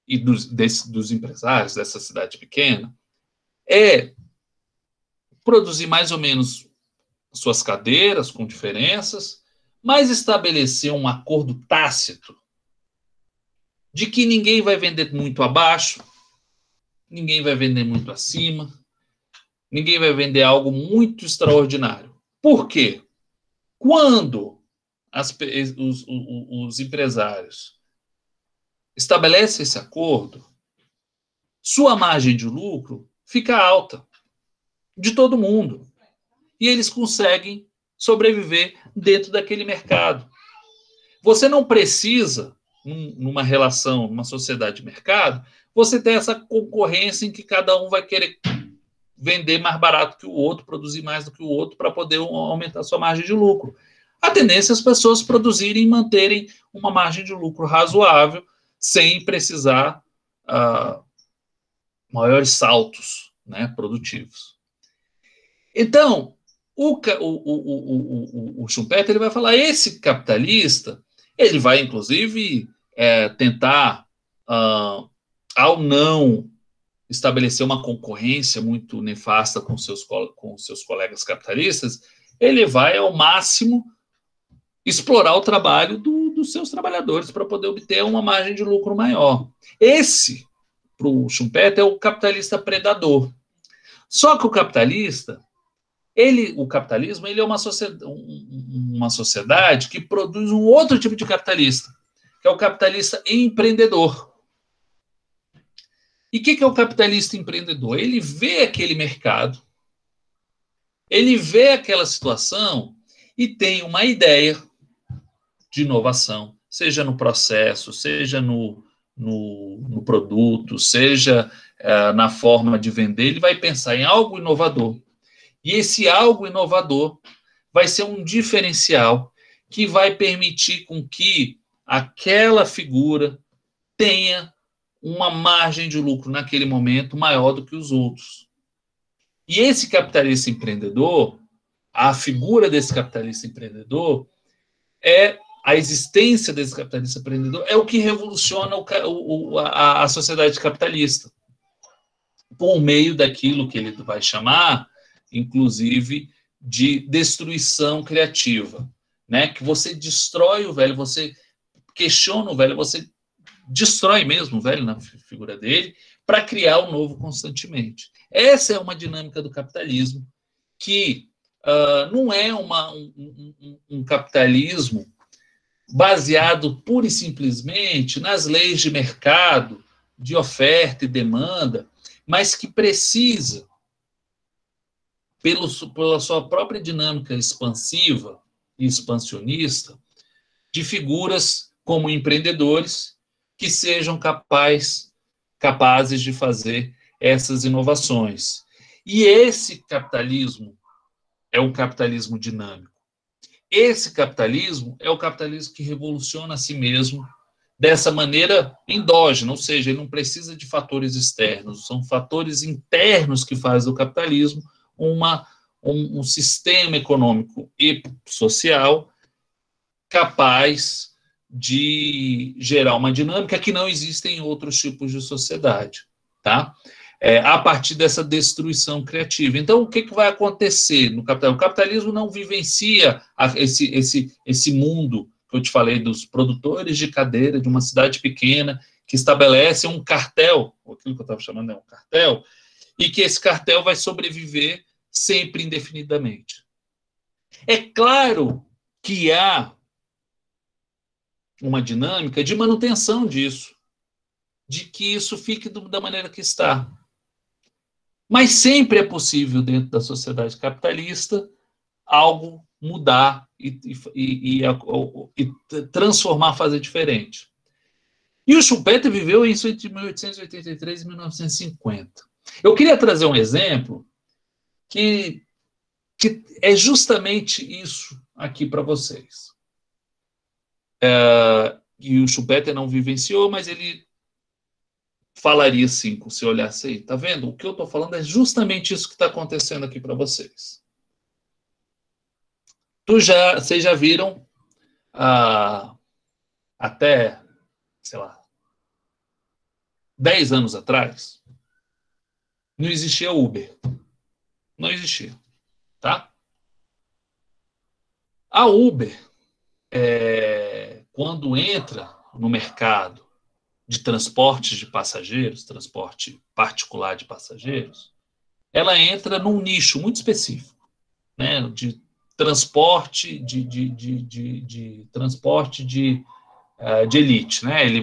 S1: e dos empresários dessa cidade pequena é produzir mais ou menos suas cadeiras com diferenças, mas estabelecer um acordo tácito de que ninguém vai vender muito abaixo, ninguém vai vender muito acima, ninguém vai vender algo muito extraordinário. Por quê? Quando os empresários estabelecem esse acordo, sua margem de lucro fica alta, de todo mundo. E eles conseguem sobreviver dentro daquele mercado. Você não precisa, numa relação, numa sociedade de mercado, você ter essa concorrência em que cada um vai querer vender mais barato que o outro, produzir mais do que o outro para poder aumentar sua margem de lucro. A tendência é as pessoas produzirem e manterem uma margem de lucro razoável, sem precisar maiores saltos, né, produtivos. Então, o Schumpeter ele vai falar, esse capitalista, ele vai, inclusive, tentar, ao não estabelecer uma concorrência muito nefasta com seus colegas capitalistas, ele vai, ao máximo, explorar o trabalho dos seus trabalhadores para poder obter uma margem de lucro maior. Esse, para o Schumpeter, é o capitalista predador. Só que o capitalismo ele é uma sociedade que produz um outro tipo de capitalista, que é o capitalista empreendedor. E o que é o capitalista empreendedor? Ele vê aquele mercado, ele vê aquela situação e tem uma ideia de inovação, seja no processo, seja no produto, seja na forma de vender, ele vai pensar em algo inovador. E esse algo inovador vai ser um diferencial que vai permitir com que aquela figura tenha uma margem de lucro naquele momento maior do que os outros. E esse capitalista empreendedor, a figura desse capitalista empreendedor, a existência desse capitalista empreendedor é o que revoluciona a sociedade capitalista, por meio daquilo que ele vai chamar, inclusive, de destruição criativa, né? Que você destrói o velho, você questiona o velho, você destrói mesmo o velho na figura dele para criar o novo constantemente. Essa é uma dinâmica do capitalismo que não é um capitalismo baseado pura e simplesmente nas leis de mercado, de oferta e demanda, mas que precisa, pela sua própria dinâmica expansiva e expansionista, de figuras como empreendedores que sejam capazes de fazer essas inovações. E esse capitalismo é o capitalismo dinâmico. Esse capitalismo é o capitalismo que revoluciona a si mesmo dessa maneira endógena, ou seja, ele não precisa de fatores externos, são fatores internos que fazem do capitalismo um sistema econômico e social capaz de gerar uma dinâmica que não existe em outros tipos de sociedade, tá? A partir dessa destruição criativa. Então, o que vai acontecer no capitalismo? O capitalismo não vivencia esse mundo que eu te falei dos produtores de cadeira de uma cidade pequena que estabelece um cartel, aquilo que eu estava chamando um cartel, e que esse cartel vai sobreviver sempre indefinidamente. É claro que há uma dinâmica de manutenção disso, de que isso fique da maneira que está. Mas sempre é possível, dentro da sociedade capitalista, algo mudar e transformar, fazer diferente. E o Schumpeter viveu isso entre 1883 e 1950. Eu queria trazer um exemplo que é justamente isso aqui para vocês. E o Schumpeter não vivenciou, mas ele falaria assim, se eu olhasse aí, tá vendo? O que eu estou falando é justamente isso que está acontecendo aqui para vocês. Vocês já viram até, sei lá, 10 anos atrás, não existia Uber. Não existia, tá? A Uber, quando entra no mercado de transporte de passageiros, transporte particular de passageiros, ela entra num nicho muito específico, né, de transporte transporte de elite, né? Ele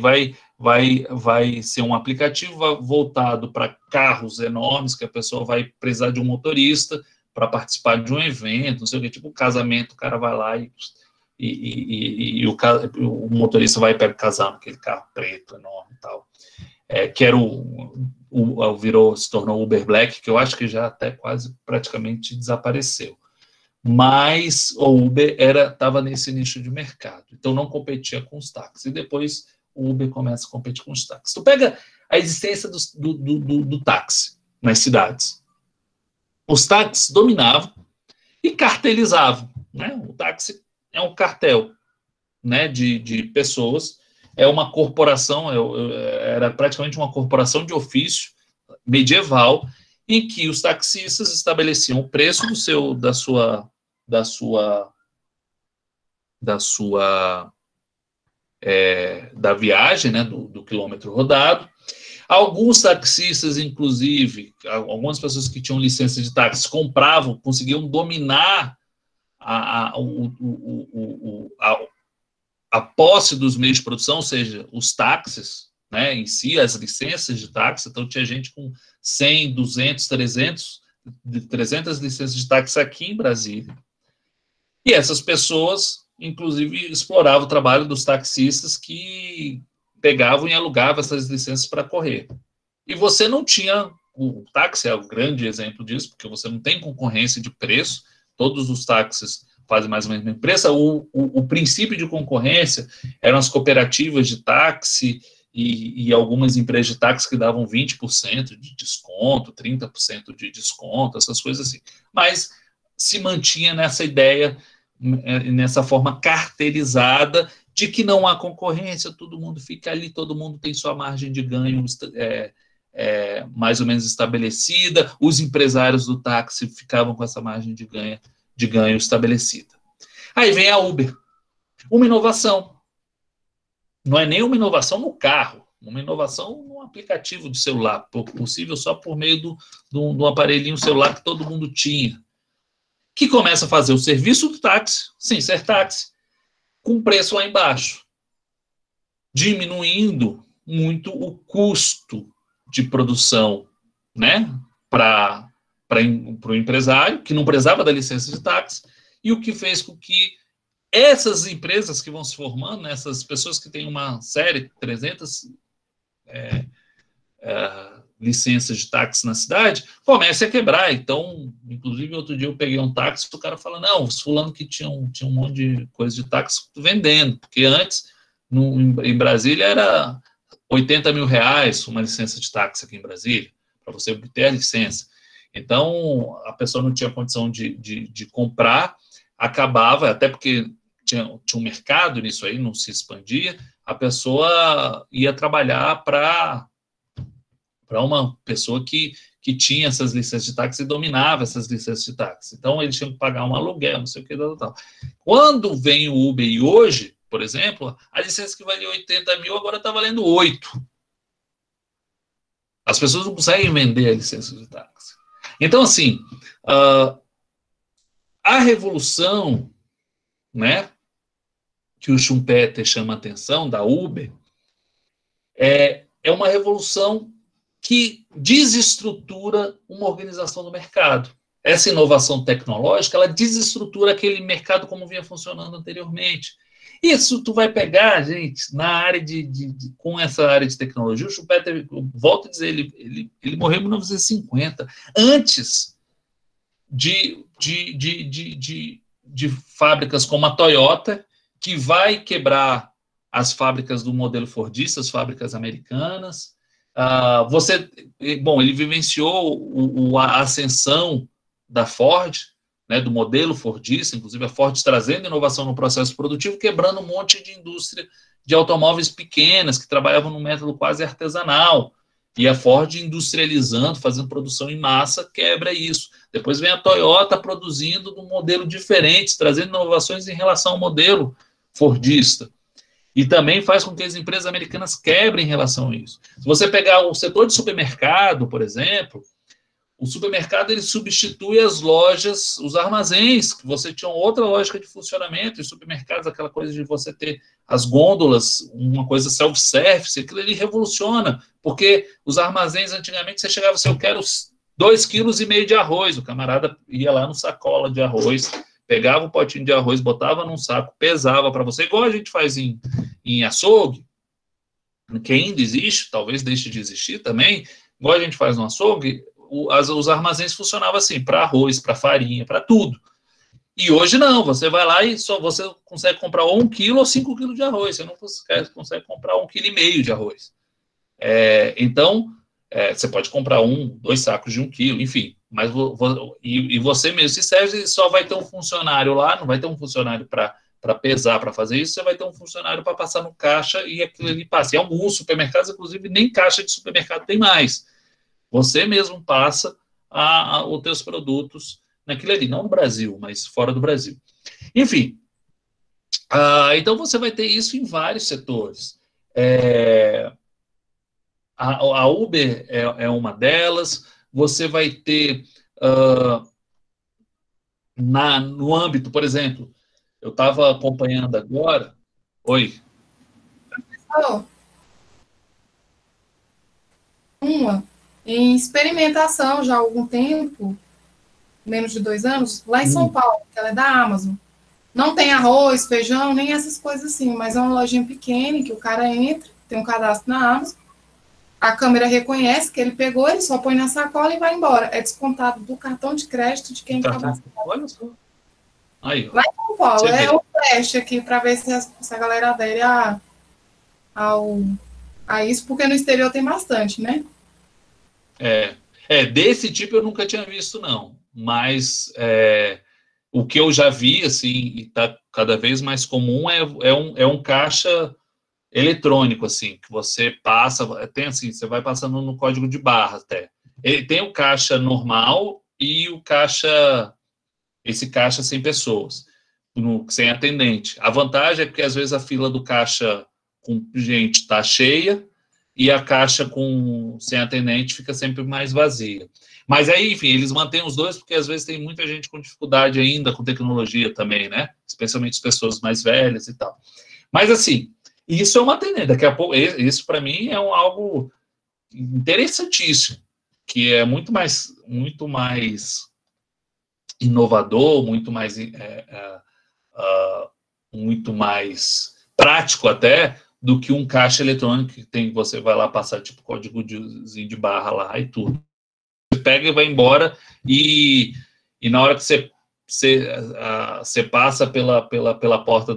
S1: vai ser um aplicativo voltado para carros enormes, que a pessoa vai precisar de um motorista para participar de um evento, não sei o que, tipo casamento, o cara vai lá e o motorista vai para casar naquele carro preto enorme e tal. Que era se tornou o Uber Black, que eu acho que já até quase praticamente desapareceu. Mas o Uber estava nesse nicho de mercado, então não competia com os táxis. E depois o Uber começa a competir com os táxis. Tu pega a existência do táxi nas cidades. Os táxis dominavam e cartelizavam, né? O táxi é um cartel, né, de pessoas, é uma corporação, era praticamente uma corporação de ofício medieval, em que os taxistas estabeleciam o preço da viagem, né, do quilômetro rodado. Alguns taxistas, inclusive, algumas pessoas que tinham licença de táxi compravam, conseguiam dominar a posse dos meios de produção, ou seja, os táxis, né, em si, as licenças de táxi. Então, tinha gente com 100, 200, 300 licenças de táxi aqui em Brasília. E essas pessoas, inclusive, exploravam o trabalho dos taxistas que pegavam e alugavam essas licenças para correr. E você não tinha... O táxi é um grande exemplo disso, porque você não tem concorrência de preço, todos os táxis fazem mais ou menos a mesma preço. O princípio de concorrência eram as cooperativas de táxi e algumas empresas de táxi que davam 20% de desconto, 30% de desconto, essas coisas assim. Mas se mantinha nessa ideia, nessa forma cartelizada de que não há concorrência, todo mundo fica ali, todo mundo tem sua margem de ganho mais ou menos estabelecida, os empresários do táxi ficavam com essa margem de ganho estabelecida. Aí vem a Uber, uma inovação. Não é nem uma inovação no carro, uma inovação no aplicativo de celular, possível só por meio do aparelhinho celular que todo mundo tinha, que começa a fazer o serviço do táxi, sem ser táxi, com preço lá embaixo, diminuindo muito o custo de produção, né, para o empresário, que não precisava da licença de táxi, e o que fez com que essas empresas que vão se formando, né, essas pessoas que têm uma série, 300 licenças de táxi na cidade, comecem a quebrar. Então, inclusive, outro dia eu peguei um táxi, o cara falando, não, os fulano que tinha um monte de coisa de táxi vendendo, porque antes, em Brasília, era 80 mil reais uma licença de táxi aqui em Brasília, para você obter a licença. Então, a pessoa não tinha condição de comprar, acabava, até porque tinha um mercado nisso aí, não se expandia, a pessoa ia trabalhar para uma pessoa que tinha essas licenças de táxi e dominava essas licenças de táxi. Então, eles tinham que pagar um aluguel, não sei o que, tal. Quando vem o Uber e hoje, por exemplo, a licença que valia 80 mil agora está valendo 8. As pessoas não conseguem vender a licença de táxi. Então, assim, a revolução, né, que o Schumpeter chama a atenção, da Uber, é uma revolução que desestrutura uma organização do mercado. Essa inovação tecnológica, ela desestrutura aquele mercado como vinha funcionando anteriormente. Isso tu vai pegar, gente, na área com essa área de tecnologia. O Schumpeter, volto a dizer, ele morreu em 1950, antes de fábricas como a Toyota, que vai quebrar as fábricas do modelo fordista, as fábricas americanas. Ele vivenciou a ascensão da Ford, né, do modelo fordista, inclusive a Ford trazendo inovação no processo produtivo, quebrando um monte de indústria de automóveis pequenas, que trabalhavam num método quase artesanal, e a Ford industrializando, fazendo produção em massa, quebra isso. Depois vem a Toyota produzindo um modelo diferente, trazendo inovações em relação ao modelo fordista. E também faz com que as empresas americanas quebrem em relação a isso. Se você pegar o setor de supermercado, por exemplo, o supermercado ele substitui as lojas, os armazéns, que você tinha outra lógica de funcionamento, e supermercados, aquela coisa de você ter as gôndolas, uma coisa self-service, aquilo ali revoluciona, porque os armazéns antigamente você chegava assim, eu quero 2,5 kg de arroz, o camarada ia lá no sacola de arroz, pegava um potinho de arroz, botava num saco, pesava para você, igual a gente faz em açougue, que ainda existe, talvez deixe de existir também, igual a gente faz no açougue, os armazéns funcionavam assim, para arroz, para farinha, para tudo. E hoje não, você vai lá e só você consegue comprar 1 quilo ou 5 quilos de arroz, você não consegue comprar 1,5 kg de arroz. Então, você pode comprar 2 sacos de 1 quilo, enfim, mas e você mesmo se serve, só vai ter um funcionário lá, não vai ter um funcionário para pesar, para fazer isso, você vai ter um funcionário para passar no caixa e aquilo ali passa. E alguns supermercados, inclusive, nem caixa de supermercado tem mais. Você mesmo passa os teus produtos naquilo ali, não no Brasil, mas fora do Brasil. Enfim, então você vai ter isso em vários setores. A Uber é uma delas. Você vai ter no âmbito, por exemplo, eu estava acompanhando agora. Oi.
S2: Em experimentação já há algum tempo, menos de 2 anos, lá em São Paulo, que ela é da Amazon. Não tem arroz, feijão, nem essas coisas assim, mas é uma lojinha pequena que o cara entra, tem um cadastro na Amazon, a câmera reconhece que ele pegou, ele só põe na sacola e vai embora. É descontado do cartão de crédito de quem cadastrou.
S1: Olha só. Aí,
S2: lá em São Paulo, um teste aqui para ver se a galera adere a isso, porque no exterior tem bastante, né?
S1: Desse tipo eu nunca tinha visto, não. Mas o que eu já vi, assim, e está cada vez mais comum, é um caixa eletrônico, assim, que você passa, tem assim, você vai passando no código de barra até. Ele tem o caixa normal e esse caixa sem pessoas, sem atendente. A vantagem é que às vezes a fila do caixa com gente está cheia e a caixa sem atendente fica sempre mais vazia. Mas aí, enfim, eles mantêm os dois porque às vezes tem muita gente com dificuldade ainda com tecnologia também, né? Especialmente as pessoas mais velhas e tal. Mas assim, isso é uma tendência. Daqui a pouco, isso para mim é algo interessantíssimo, que é muito mais inovador, muito mais muito mais prático até do que um caixa eletrônico que você vai lá passar tipo código de barra lá e tudo. Você pega e vai embora e na hora que você passa pela porta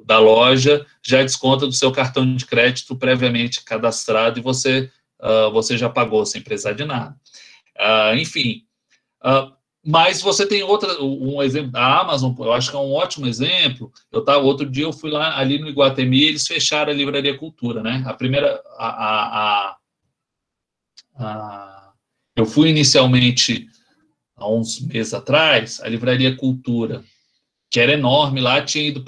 S1: da loja, já desconta do seu cartão de crédito previamente cadastrado e você já pagou sem precisar de nada. Enfim, mas você tem um exemplo, a Amazon, eu acho que é um ótimo exemplo. Outro dia eu fui lá ali no Iguatemi, eles fecharam a Livraria Cultura, né? Eu fui inicialmente, há uns meses atrás, a Livraria Cultura, que era enorme lá, tinha ido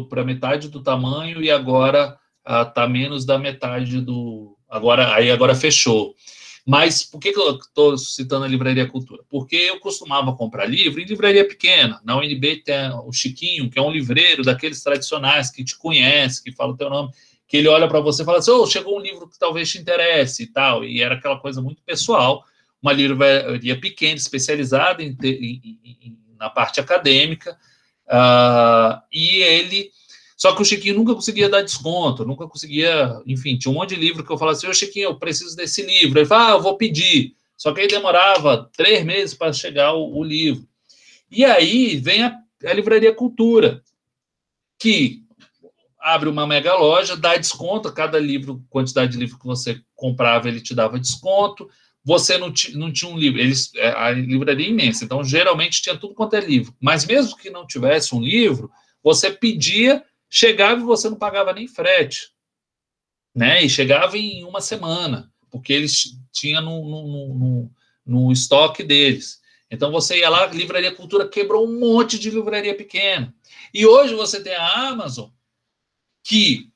S1: para metade do tamanho e agora está menos da metade do... Agora fechou. Mas por que eu estou citando a Livraria Cultura? Porque eu costumava comprar livro em livraria pequena. Na UNB tem o Chiquinho, que é um livreiro daqueles tradicionais, que te conhece, que fala o teu nome, que ele olha para você e fala assim, chegou um livro que talvez te interesse e tal. E era aquela coisa muito pessoal, uma livraria pequena, especializada na parte acadêmica, e ele... Só que o Chiquinho nunca conseguia dar desconto, nunca conseguia... Enfim, tinha um monte de livro que eu falava assim, Chiquinho, eu preciso desse livro. Ele falava, eu vou pedir. Só que aí demorava 3 meses para chegar o livro. E aí vem a Livraria Cultura, que abre uma mega loja, dá desconto, cada livro, quantidade de livro que você comprava, ele te dava desconto. Você não tinha um livro, a livraria é imensa, então geralmente tinha tudo quanto é livro. Mas mesmo que não tivesse um livro, você pedia, chegava e você não pagava nem frete, né? E chegava em uma semana, porque eles tinham no estoque deles. Então você ia lá, a Livraria Cultura quebrou um monte de livraria pequena. E hoje você tem a Amazon, que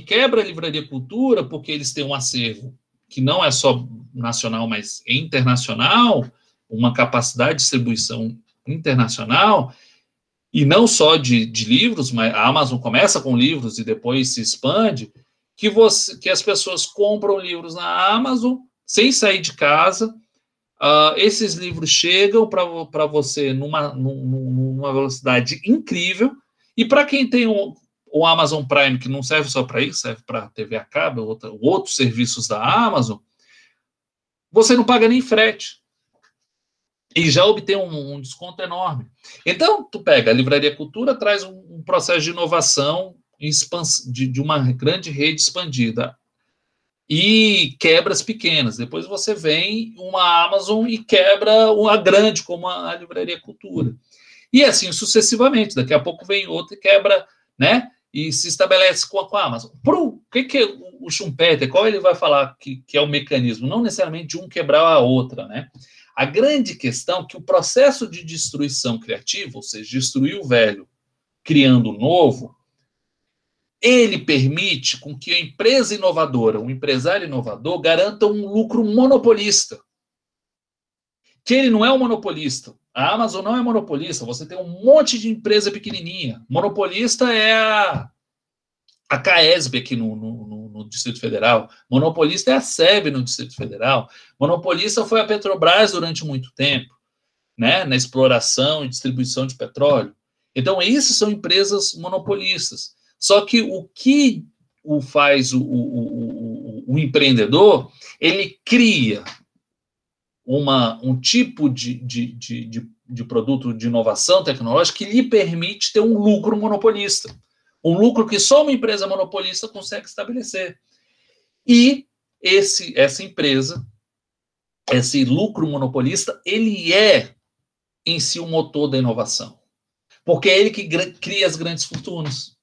S1: quebra a Livraria Cultura, porque eles têm um acervo que não é só nacional, mas internacional, uma capacidade de distribuição internacional, e não só de livros, mas a Amazon começa com livros e depois se expande, que as pessoas compram livros na Amazon sem sair de casa, esses livros chegam para você numa velocidade incrível, e para quem tem o Amazon Prime, que não serve só para isso, serve para TV a cabo, outros serviços da Amazon, você não paga nem frete. E já obtém um desconto enorme. Então, tu pega a Livraria Cultura, traz um processo de inovação de uma grande rede expandida e quebras pequenas. Depois você vem uma Amazon e quebra uma grande, como a Livraria Cultura. E assim sucessivamente. Daqui a pouco vem outra e quebra, né? E se estabelece com a Amazon. O que é o Schumpeter? Qual ele vai falar que é o mecanismo? Não necessariamente de um quebrar a outra, né? A grande questão é que o processo de destruição criativa, ou seja, destruir o velho, criando o novo, ele permite com que a empresa inovadora, um empresário inovador, garanta um lucro monopolista. Que ele não é um monopolista. A Amazon não é monopolista. Você tem um monte de empresa pequenininha. Monopolista é a CAESB aqui no Distrito Federal. Monopolista é a SEB no Distrito Federal. Monopolista foi a Petrobras durante muito tempo, né, na exploração e distribuição de petróleo. Então, essas são empresas monopolistas. Só que o que faz o empreendedor, ele cria um tipo de produto de inovação tecnológica que lhe permite ter um lucro monopolista. Um lucro que só uma empresa monopolista consegue estabelecer. E essa empresa, esse lucro monopolista, ele é em si o motor da inovação. Porque é ele que cria as grandes fortunas.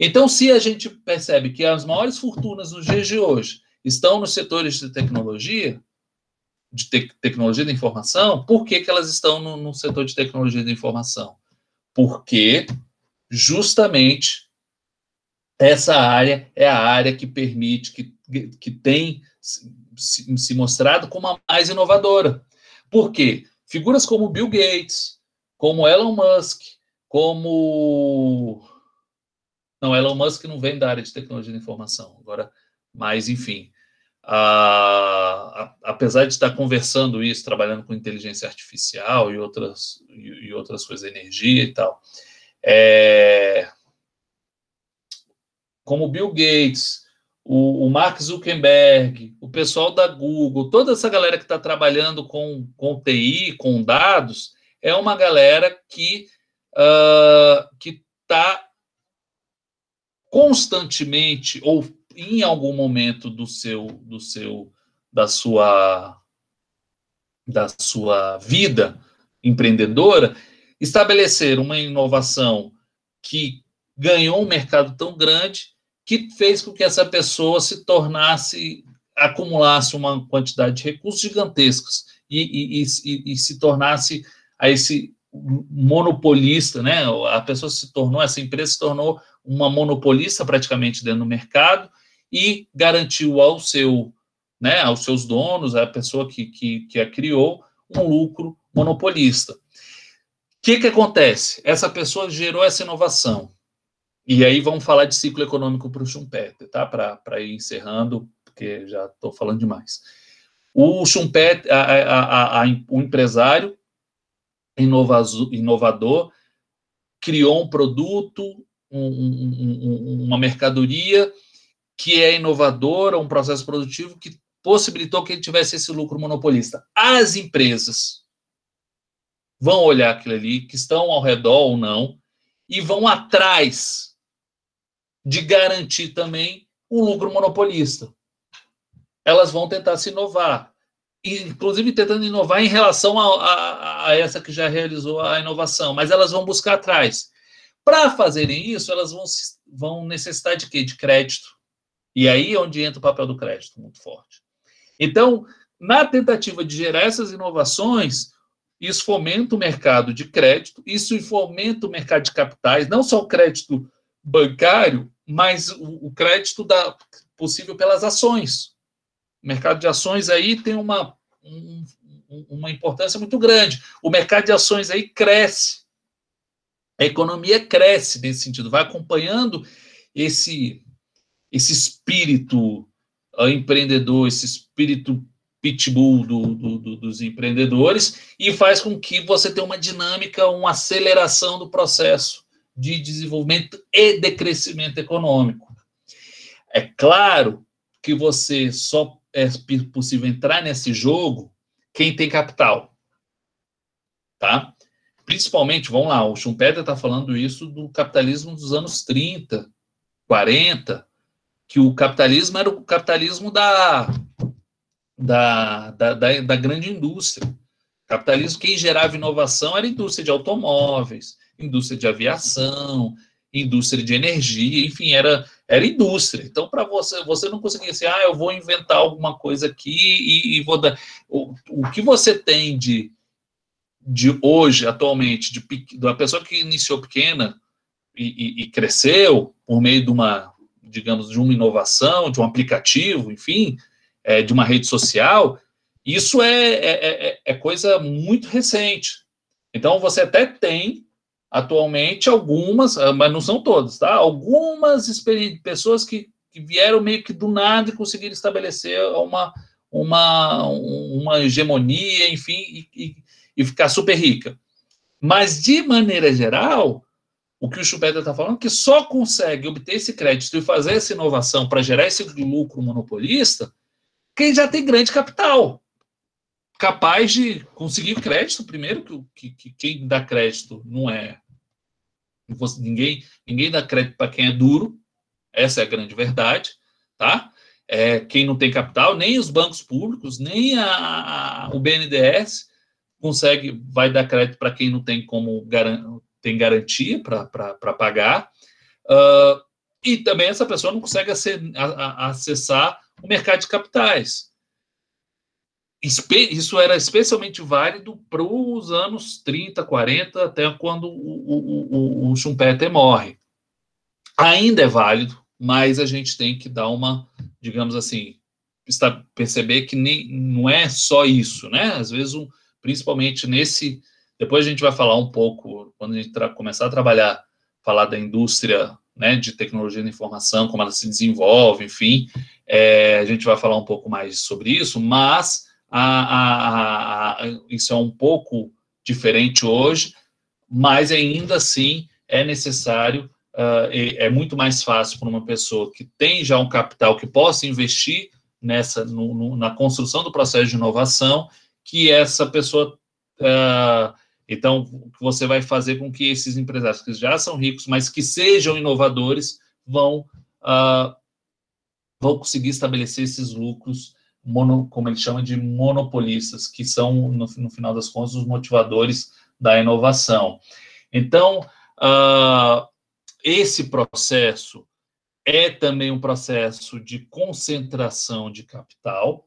S1: Então, se a gente percebe que as maiores fortunas nos dias de hoje estão nos setores de tecnologia da informação, por que elas estão no setor de tecnologia da informação? Porque justamente essa área é a área que permite, que tem se mostrado como a mais inovadora. Por quê? Figuras como Bill Gates, como Elon Musk, Não, Elon Musk não vem da área de tecnologia da informação, agora, mas enfim. apesar de estar conversando isso, trabalhando com inteligência artificial e outras coisas, energia e tal, como Bill Gates, o Mark Zuckerberg, o pessoal da Google, toda essa galera que está trabalhando com TI, com dados, é uma galera que está constantemente, ou em algum momento da sua vida empreendedora, estabelecer uma inovação que ganhou um mercado tão grande que fez com que essa pessoa acumulasse uma quantidade de recursos gigantescos e se tornasse a esse monopolista, né? Essa empresa se tornou uma monopolista praticamente dentro do mercado e garantiu aos seus donos, a pessoa que a criou, um lucro monopolista. O que acontece? Essa pessoa gerou essa inovação. E aí vamos falar de ciclo econômico para o Schumpeter, tá? Para ir encerrando, porque já estou falando demais. O Schumpeter, o empresário inovador, criou um produto, uma mercadoria que é inovadora, um processo produtivo que possibilitou que ele tivesse esse lucro monopolista. As empresas vão olhar aquilo ali, que estão ao redor ou não, e vão atrás de garantir também um lucro monopolista. Elas vão tentar se inovar, inclusive tentando inovar em relação a essa que já realizou a inovação, mas elas vão buscar atrás. Para fazerem isso, elas vão necessitar de quê? De crédito. E aí é onde entra o papel do crédito, muito forte. Então, na tentativa de gerar essas inovações, isso fomenta o mercado de crédito, isso fomenta o mercado de capitais, não só o crédito bancário, mas o crédito possível pelas ações. O mercado de ações aí tem uma importância muito grande. O mercado de ações aí cresce. A economia cresce nesse sentido, vai acompanhando esse espírito empreendedor, esse espírito pitbull dos empreendedores, e faz com que você tenha uma dinâmica, uma aceleração do processo de desenvolvimento e de crescimento econômico. É claro que você só é possível entrar nesse jogo quem tem capital, tá? Principalmente, vamos lá, o Schumpeter está falando isso do capitalismo dos anos 30, 40, que o capitalismo era o capitalismo da grande indústria. Capitalismo, quem gerava inovação era a indústria de automóveis, indústria de aviação, indústria de energia, enfim, era indústria. Então, para você não conseguia assim, eu vou inventar alguma coisa aqui e vou dar... O que você tem de hoje, atualmente, da pessoa que iniciou pequena e cresceu por meio de uma inovação, de um aplicativo, enfim, de uma rede social, isso é coisa muito recente. Então, você até tem, atualmente, algumas, mas não são todas, tá? Algumas pessoas que vieram meio que do nada e conseguiram estabelecer uma hegemonia, enfim, e ficar super rica. Mas, de maneira geral, o que o Schumpeter está falando é que só consegue obter esse crédito e fazer essa inovação para gerar esse lucro monopolista quem já tem grande capital, capaz de conseguir crédito. Primeiro, que quem dá crédito não é... Ninguém dá crédito para quem é duro, essa é a grande verdade, tá? Quem não tem capital, nem os bancos públicos, nem o BNDES vai dar crédito para quem não tem tem garantia para pagar, e também essa pessoa não consegue acessar o mercado de capitais. Isso era especialmente válido para os anos 30, 40, até quando o Schumpeter morre. Ainda é válido, mas a gente tem que dar digamos assim, perceber que não é só isso, né? Às vezes, principalmente depois a gente vai falar um pouco, quando a gente começar a falar da indústria, né, de tecnologia da informação, como ela se desenvolve, enfim, A gente vai falar um pouco mais sobre isso, mas isso é um pouco diferente hoje, mas ainda assim é necessário, é muito mais fácil para uma pessoa que tem já um capital que possa investir na construção do processo de inovação, que essa pessoa... então, você vai fazer com que esses empresários que já são ricos, mas que sejam inovadores, vão conseguir estabelecer esses lucros, como ele chama de monopolistas, que são, no final das contas, os motivadores da inovação. Então, esse processo é também um processo de concentração de capital,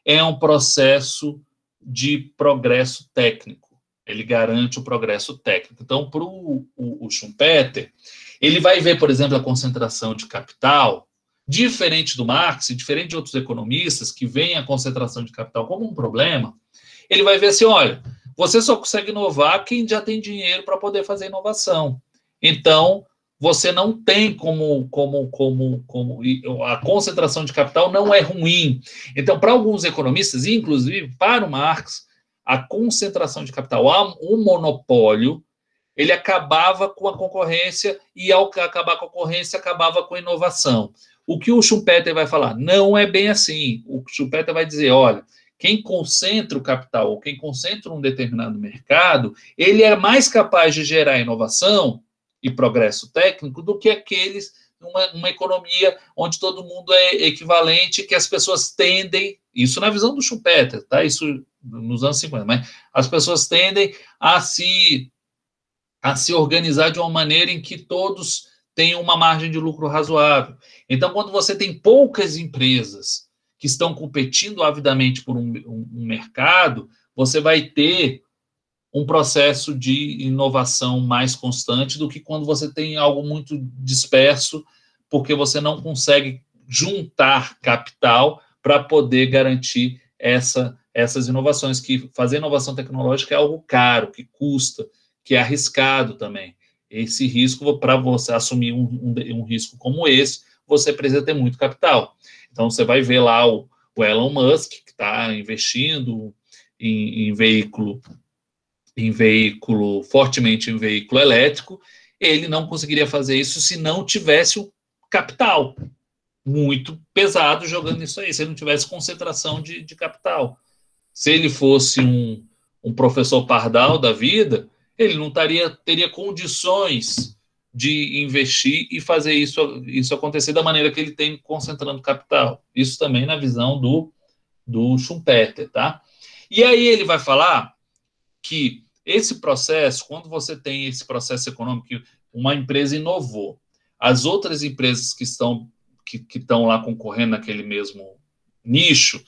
S1: é um processo de progresso técnico. Ele garante o progresso técnico. Então, para o Schumpeter, ele vai ver, por exemplo, a concentração de capital, diferente do Marx, diferente de outros economistas que veem a concentração de capital como um problema. Ele vai ver assim, olha, você só consegue inovar quem já tem dinheiro para poder fazer inovação. Então, você não tem a concentração de capital não é ruim. Então, para alguns economistas, inclusive para o Marx, a concentração de capital, o monopólio, ele acabava com a concorrência, e ao acabar com a concorrência, acabava com a inovação. O que o Schumpeter vai falar? Não é bem assim. O Schumpeter vai dizer, olha, quem concentra o capital, ou quem concentra um determinado mercado, ele é mais capaz de gerar inovação e progresso técnico do que aqueles, uma economia onde todo mundo é equivalente, que as pessoas tendem, isso na visão do Schumpeter, tá? Isso nos anos 50, mas as pessoas tendem a se organizar de uma maneira em que todos tenham uma margem de lucro razoável. Então, quando você tem poucas empresas que estão competindo avidamente por um mercado, você vai ter um processo de inovação mais constante do que quando você tem algo muito disperso, porque você não consegue juntar capital para poder garantir essas inovações, que fazer inovação tecnológica é algo caro, que custa, que é arriscado também. Esse risco, para você assumir um risco como esse, você precisa ter muito capital. Então, você vai ver lá o Elon Musk, que está investindo fortemente em veículo elétrico. Ele não conseguiria fazer isso se não tivesse o capital muito pesado jogando isso aí, se ele não tivesse concentração de capital. Se ele fosse um professor Pardal da vida, ele não teria condições de investir e fazer isso acontecer da maneira que ele tem, concentrando capital. Isso também na visão do Schumpeter, tá? E aí ele vai falar que esse processo, quando você tem esse processo econômico, uma empresa inovou, as outras empresas que estão lá concorrendo naquele mesmo nicho,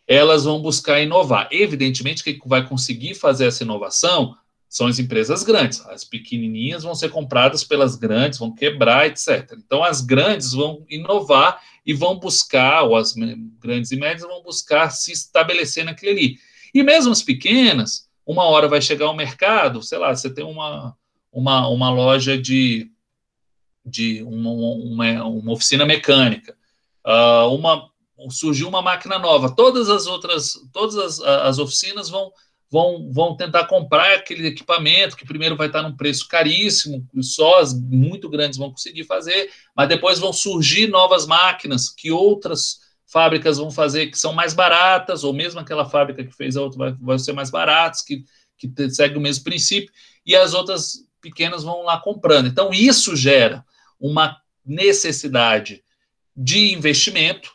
S1: elas vão buscar inovar. Evidentemente, quem vai conseguir fazer essa inovação são as empresas grandes. As pequenininhas vão ser compradas pelas grandes, vão quebrar, etc. Então, as grandes vão inovar e vão buscar, ou as grandes e médias vão buscar se estabelecer naquele ali. E mesmo as pequenas, uma hora vai chegar ao mercado, sei lá, você tem uma loja de uma oficina mecânica, surgiu uma máquina nova, todas as oficinas vão tentar comprar aquele equipamento, que primeiro vai estar num preço caríssimo, só as muito grandes vão conseguir fazer, mas depois vão surgir novas máquinas que outras fábricas vão fazer, que são mais baratas, ou mesmo aquela fábrica que fez a outra vai ser mais baratas, que segue o mesmo princípio, e as outras pequenas vão lá comprando. Então, isso gera uma necessidade de investimento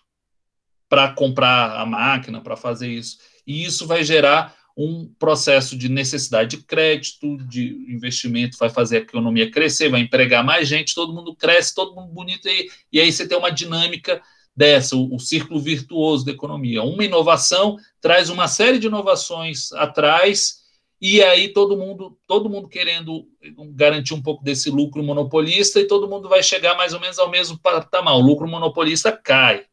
S1: para comprar a máquina, para fazer isso, e isso vai gerar um processo de necessidade de crédito, de investimento, vai fazer a economia crescer, vai empregar mais gente, todo mundo cresce, todo mundo bonito, e aí você tem uma dinâmica dessa, o círculo virtuoso da economia. Uma inovação traz uma série de inovações atrás, e aí todo mundo querendo garantir um pouco desse lucro monopolista, e todo mundo vai chegar mais ou menos ao mesmo patamar. O lucro monopolista cai.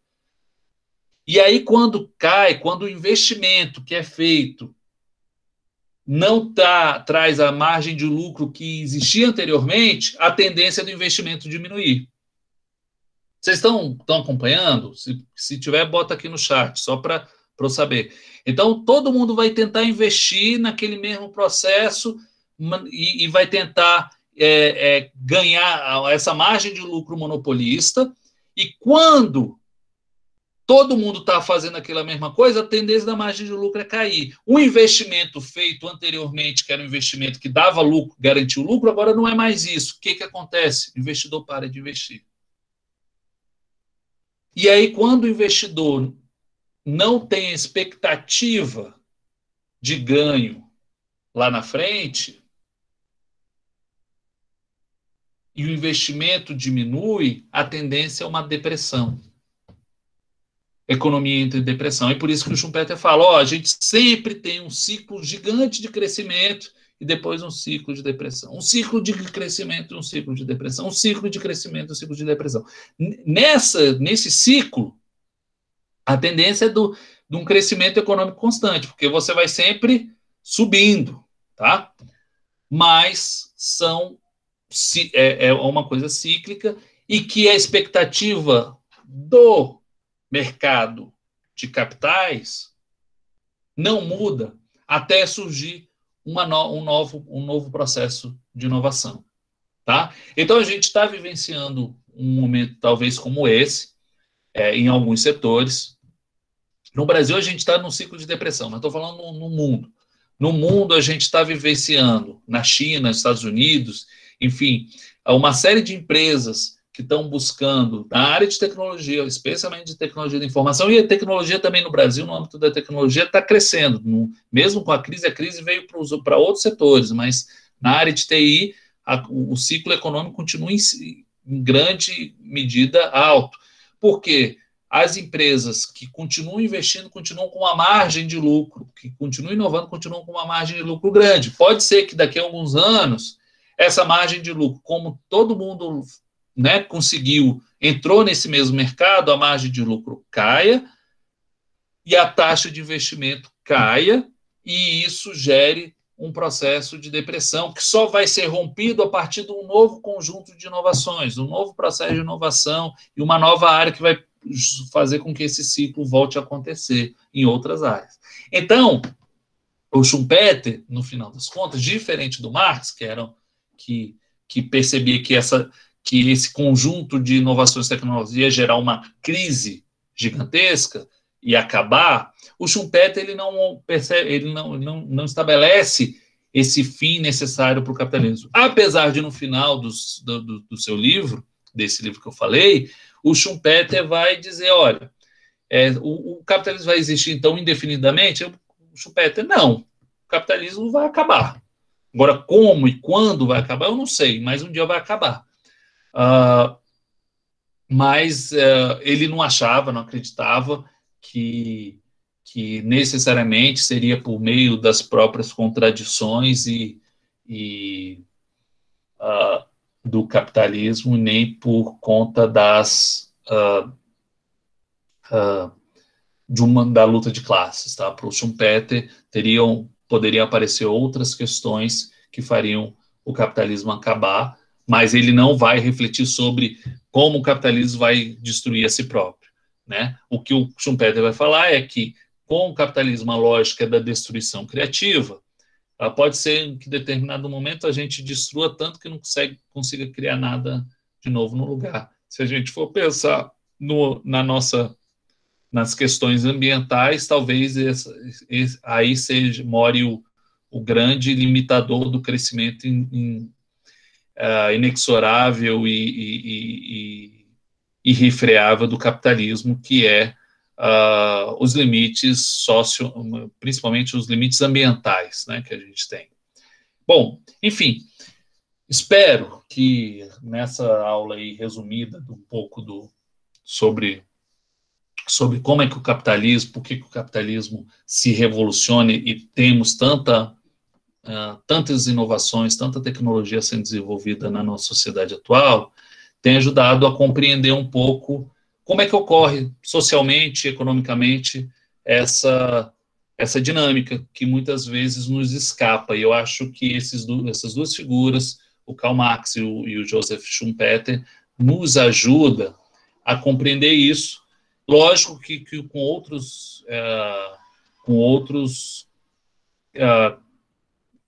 S1: E aí, quando cai, quando o investimento que é feito não traz a margem de lucro que existia anteriormente, a tendência do investimento diminuir. Vocês estão acompanhando? Se tiver, bota aqui no chat, só para eu saber. Então, todo mundo vai tentar investir naquele mesmo processo e vai tentar ganhar essa margem de lucro monopolista, e quando todo mundo está fazendo aquela mesma coisa, a tendência da margem de lucro é cair. O investimento feito anteriormente, que era um investimento que dava lucro, garantiu lucro, agora não é mais isso. O que acontece? O investidor para de investir. E aí, quando o investidor não tem expectativa de ganho lá na frente, e o investimento diminui, a tendência é uma depressão. Economia entra em depressão. E por isso que o Schumpeter fala, a gente sempre tem um ciclo gigante de crescimento e depois um ciclo de depressão. Um ciclo de crescimento e um ciclo de depressão. Um ciclo de crescimento e um ciclo de depressão. Nesse ciclo, a tendência é de um crescimento econômico constante, porque você vai sempre subindo, tá? Mas é uma coisa cíclica, e que a expectativa do mercado de capitais não muda até surgir um novo processo de inovação, tá? Então, a gente está vivenciando um momento talvez como esse, em alguns setores. No Brasil, a gente está num ciclo de depressão, mas estou falando no mundo. No mundo, a gente está vivenciando, na China, nos Estados Unidos, enfim, uma série de empresas que estão buscando, na área de tecnologia, especialmente de tecnologia da informação, e a tecnologia também no Brasil, no âmbito da tecnologia, está crescendo. Mesmo com a crise veio para outros setores, mas na área de TI, o ciclo econômico continua em grande medida alto. Por quê? As empresas que continuam investindo continuam com uma margem de lucro, que continuam inovando, continuam com uma margem de lucro grande. Pode ser que daqui a alguns anos, essa margem de lucro, como todo mundo entrou nesse mesmo mercado, a margem de lucro caia e a taxa de investimento caia, e isso gere um processo de depressão que só vai ser rompido a partir de um novo conjunto de inovações, um novo processo de inovação e uma nova área que vai fazer com que esse ciclo volte a acontecer em outras áreas. Então, o Schumpeter, no final das contas, diferente do Marx, que percebia que esse conjunto de inovações tecnológicas ia gerar uma crise gigantesca e acabar, o Schumpeter não estabelece esse fim necessário para o capitalismo. Apesar de, no final do seu livro, desse livro que eu falei, o Schumpeter vai dizer, olha, o capitalismo vai existir, então, indefinidamente? O Schumpeter, não. O capitalismo vai acabar. Agora, como e quando vai acabar, eu não sei, mas um dia vai acabar. Mas ele não acreditava que necessariamente seria por meio das próprias contradições do capitalismo, nem por conta da luta de classes. Tá? Para o Schumpeter, poderiam aparecer outras questões que fariam o capitalismo acabar, mas ele não vai refletir sobre como o capitalismo vai destruir a si próprio. Né? O que o Schumpeter vai falar é que, com o capitalismo, a lógica da destruição criativa, pode ser que, em determinado momento, a gente destrua tanto que não consiga criar nada de novo no lugar. Se a gente for pensar nas questões ambientais, talvez aí more o grande limitador do crescimento inexorável e irrefreável do capitalismo, que é os limites principalmente os limites ambientais, né, que a gente tem. Bom, enfim, espero que nessa aula aí resumida um pouco sobre como é que o capitalismo, por que o capitalismo se revoluciona e temos tantas inovações, tanta tecnologia sendo desenvolvida na nossa sociedade atual, tem ajudado a compreender um pouco como é que ocorre socialmente, economicamente, essa dinâmica que muitas vezes nos escapa. E eu acho que essas duas figuras, o Karl Marx e o Joseph Schumpeter, nos ajuda a compreender isso. Lógico que com outros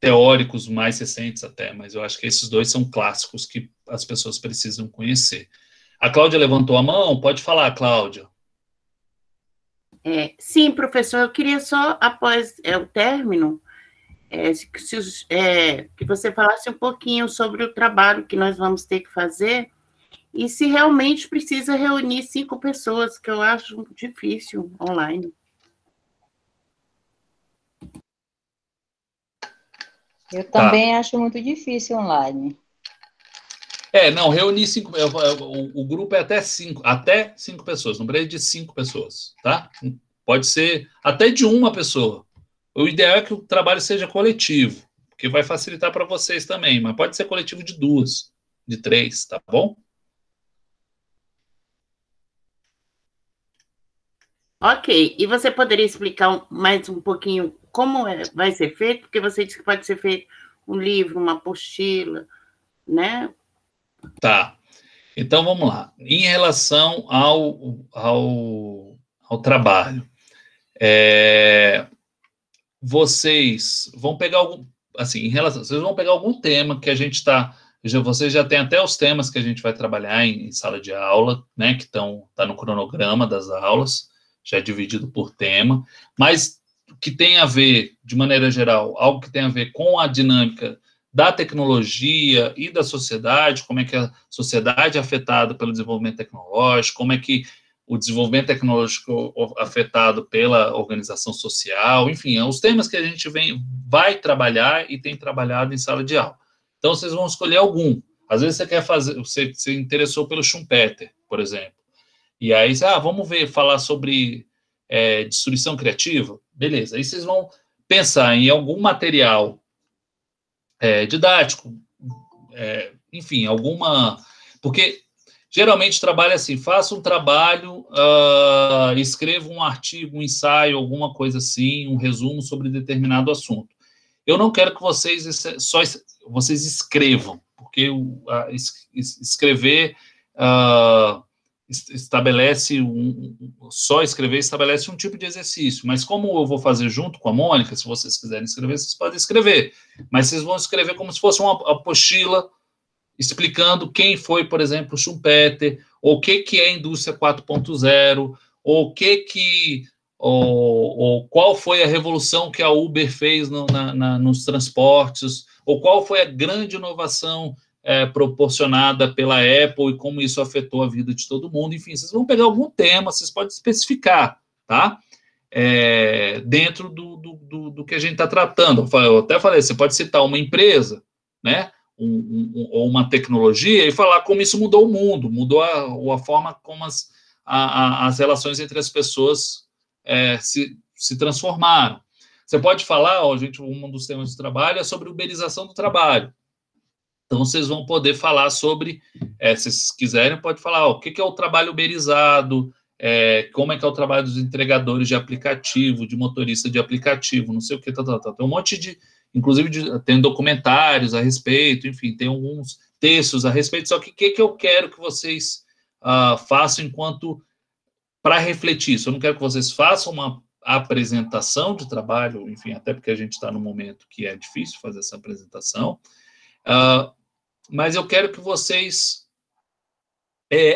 S1: teóricos mais recentes até, mas eu acho que esses dois são clássicos que as pessoas precisam conhecer. A Cláudia levantou a mão, pode falar, Cláudia.
S3: Sim, professor, eu queria só, após o término, que você falasse um pouquinho sobre o trabalho que nós vamos ter que fazer e se realmente precisa reunir 5 pessoas, que eu acho difícil online.
S4: Eu também acho muito difícil online.
S1: Não, reunir 5, o grupo é até 5 pessoas, não precisa de 5 pessoas, tá? Pode ser até de uma pessoa. O ideal é que o trabalho seja coletivo, porque vai facilitar para vocês também, mas pode ser coletivo de 2, de 3, tá bom?
S3: Ok, e você poderia explicar mais um pouquinho como vai ser feito? Porque você disse que pode ser feito um livro, uma apostila, né?
S1: Tá, então vamos lá. Em relação ao trabalho, vocês vão pegar vocês vão pegar algum tema que a gente está... Vocês já têm até os temas que a gente vai trabalhar em sala de aula, né, que tá no cronograma das aulas, já é dividido por tema, mas que tem a ver, de maneira geral, algo que tem a ver com a dinâmica da tecnologia e da sociedade, como é que a sociedade é afetada pelo desenvolvimento tecnológico, como é que o desenvolvimento tecnológico afetado pela organização social, enfim, os temas que a gente vai trabalhar e tem trabalhado em sala de aula. Então, vocês vão escolher algum. Às vezes você quer fazer, você se interessou pelo Schumpeter, por exemplo, e aí, vamos falar sobre destruição criativa? Beleza, aí vocês vão pensar em algum material didático, enfim, porque geralmente trabalha assim, faça um trabalho, escreva um artigo, um ensaio, alguma coisa assim, um resumo sobre determinado assunto. Eu não quero que vocês escrevam, porque escrever só escrever estabelece um tipo de exercício, mas como eu vou fazer junto com a Mônica, se vocês quiserem escrever, vocês podem escrever, mas vocês vão escrever como se fosse uma apostila explicando quem foi, por exemplo, Schumpeter, ou o que é a indústria 4.0, ou qual foi a revolução que a Uber fez nos transportes, ou qual foi a grande inovação proporcionada pela Apple e como isso afetou a vida de todo mundo. Enfim, vocês vão pegar algum tema, vocês podem especificar, tá? Dentro do que a gente está tratando. Eu até falei, você pode citar uma empresa, né? Ou uma tecnologia e falar como isso mudou o mundo, mudou a forma como as relações entre as pessoas se transformaram. Você pode falar, um dos temas de trabalho é sobre uberização do trabalho. Então, vocês vão poder falar sobre, se vocês quiserem, pode falar o que é o trabalho uberizado, como é que é o trabalho dos entregadores de aplicativo, de motorista de aplicativo, não sei o que, Tem um monte de, inclusive, tem documentários a respeito, enfim, tem alguns textos a respeito, só que o que eu quero que vocês façam para refletir isso? Eu não quero que vocês façam uma apresentação de trabalho, enfim, até porque a gente está num momento que é difícil fazer essa apresentação, mas eu quero que vocês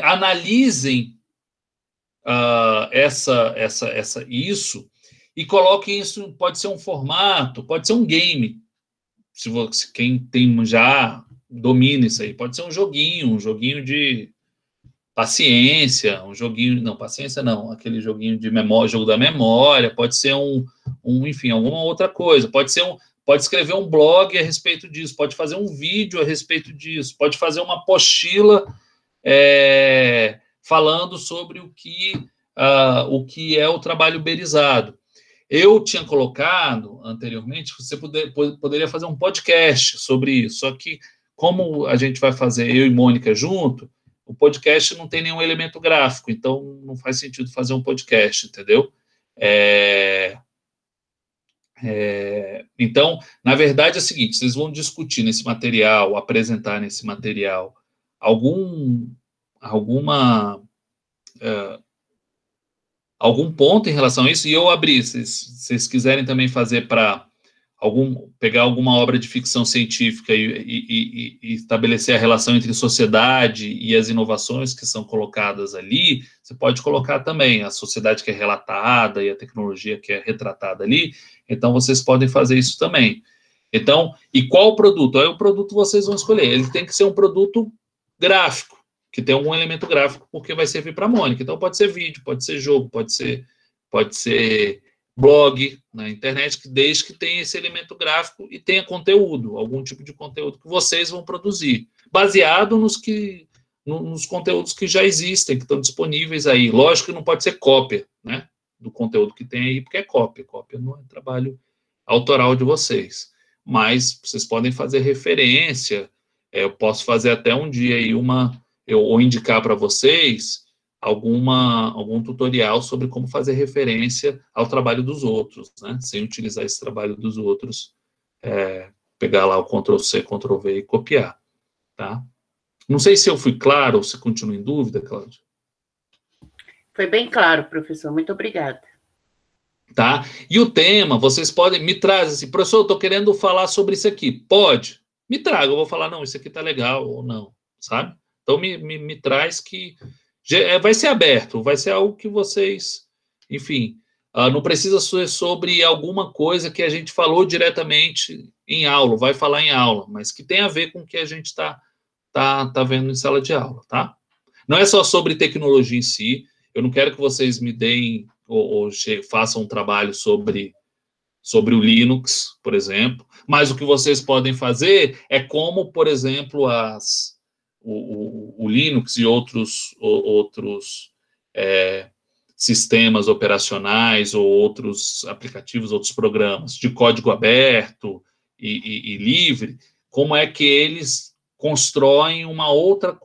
S1: analisem isso e coloquem isso, pode ser um formato, pode ser um game, quem já domina isso aí, pode ser um joguinho de paciência, paciência não, aquele joguinho de memória, jogo da memória, pode ser enfim, alguma outra coisa, pode escrever um blog a respeito disso, pode fazer um vídeo a respeito disso, pode fazer uma apostila falando sobre o que é o trabalho uberizado. Eu tinha colocado anteriormente, você poderia fazer um podcast sobre isso, só que como a gente vai fazer eu e Mônica junto, o podcast não tem nenhum elemento gráfico, então não faz sentido fazer um podcast, entendeu? Então, na verdade é o seguinte, vocês vão discutir nesse material, apresentar nesse material alguma algum ponto em relação a isso, e eu abri, se vocês quiserem também fazer para pegar alguma obra de ficção científica e estabelecer a relação entre sociedade e as inovações que são colocadas ali, você pode colocar também a sociedade que é relatada e a tecnologia que é retratada ali, então vocês podem fazer isso também. Então, e qual o produto? Aí o produto vocês vão escolher, ele tem que ser um produto gráfico, que tem algum elemento gráfico, porque vai servir para a Mônica. Então, pode ser vídeo, pode ser jogo, pode ser blog na internet, desde que tenha esse elemento gráfico e tenha conteúdo, algum tipo de conteúdo que vocês vão produzir, baseado nos conteúdos que já existem, que estão disponíveis aí. Lógico que não pode ser cópia, né, do conteúdo que tem aí, porque é cópia. Cópia não é trabalho autoral de vocês. Mas vocês podem fazer referência, eu posso fazer até um dia aí ou indicar para vocês algum tutorial sobre como fazer referência ao trabalho dos outros, né? Sem utilizar esse trabalho dos outros, pegar lá o Ctrl+C, Ctrl+V e copiar, tá? Não sei se eu fui claro ou se continua em dúvida, Cláudia.
S3: Foi bem claro, professor. Muito obrigada.
S1: Tá? E o tema, vocês podem, me trazem assim, professor, eu estou querendo falar sobre isso aqui. Pode? Me traga, eu vou falar, não, isso aqui tá legal, ou não, sabe? Então, me traz que vai ser aberto, vai ser algo que vocês, enfim, não precisa ser sobre alguma coisa que a gente falou diretamente em aula, vai falar em aula, mas que tem a ver com o que a gente tá vendo em sala de aula, tá? Não é só sobre tecnologia em si, eu não quero que vocês me deem ou façam um trabalho sobre o Linux, por exemplo, mas o que vocês podem fazer é como, por exemplo, o Linux e outros sistemas operacionais ou outros aplicativos, outros programas de código aberto e livre, como é que eles constroem uma outra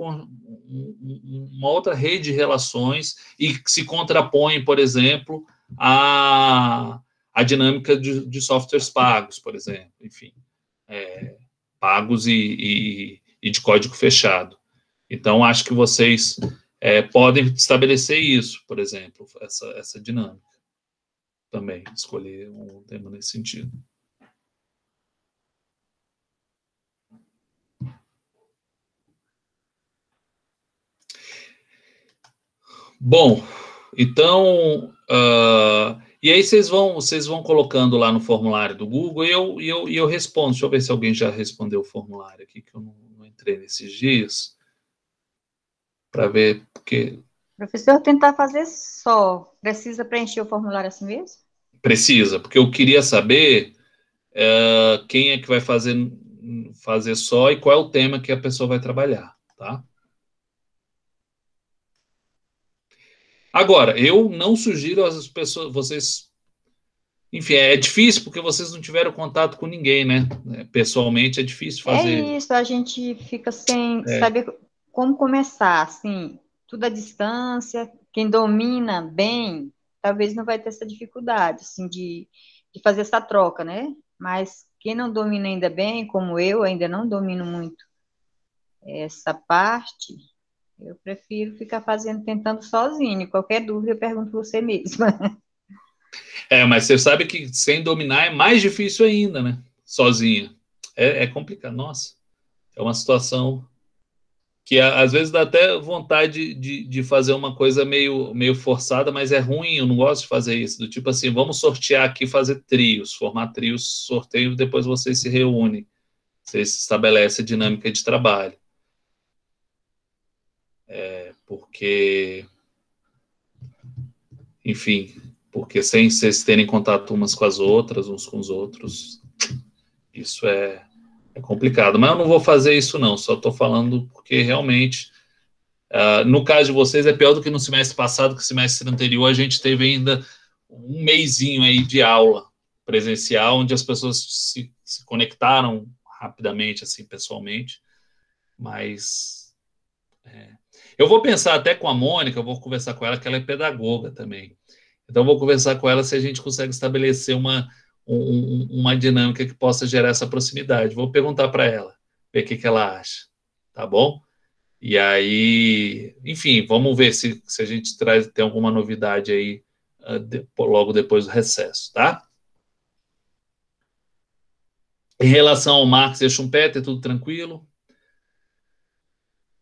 S1: rede de relações e se contrapõem, por exemplo, a dinâmica de softwares pagos, por exemplo, enfim, pagos e de código fechado. Então, acho que vocês podem estabelecer isso, por exemplo, essa dinâmica também, escolher um tema nesse sentido. Bom, então, e aí vocês vão colocando lá no formulário do Google e eu respondo. Deixa eu ver se alguém já respondeu o formulário aqui, que eu não entrei nesses dias, para ver, porque...
S4: Professor, tentar fazer só, precisa preencher o formulário assim mesmo?
S1: Precisa, porque eu queria saber quem é que vai fazer só e qual é o tema que a pessoa vai trabalhar, tá? Agora, eu não sugiro às pessoas, vocês... Enfim, é difícil porque vocês não tiveram contato com ninguém, né? Pessoalmente é difícil fazer...
S4: É isso, a gente fica sem saber como começar, assim, tudo à distância, quem domina bem, talvez não vai ter essa dificuldade, assim, de fazer essa troca, né? Mas quem não domina ainda bem, como eu, ainda não domino muito essa parte... Eu prefiro ficar tentando sozinho. Qualquer dúvida, eu pergunto você mesma.
S1: Mas você sabe que sem dominar é mais difícil ainda, né? Sozinha. É complicado. Nossa, é uma situação que às vezes dá até vontade de fazer uma coisa meio forçada, mas é ruim, eu não gosto de fazer isso. Do tipo assim, vamos sortear aqui, fazer trios, formar trios, sorteio, depois vocês se reúnem. Vocês estabelecem a dinâmica de trabalho. Porque, enfim, porque sem vocês terem contato umas com as outras, uns com os outros, isso é complicado. Mas eu não vou fazer isso não, só estou falando porque realmente, no caso de vocês, é pior do que no semestre passado, que no semestre anterior a gente teve ainda um mesinho aí de aula presencial, onde as pessoas se conectaram rapidamente, assim, pessoalmente, mas... Eu vou pensar até com a Mônica, eu vou conversar com ela, que ela é pedagoga também. Então, eu vou conversar com ela se a gente consegue estabelecer uma dinâmica que possa gerar essa proximidade. Vou perguntar para ela, ver o que ela acha, tá bom? E aí, enfim, vamos ver se a gente tem alguma novidade aí logo depois do recesso, tá? Em relação ao Marx e a Schumpeter, tudo tranquilo?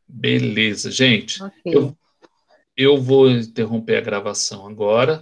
S1: Beleza, gente.
S4: Ok.
S1: Eu vou interromper a gravação agora.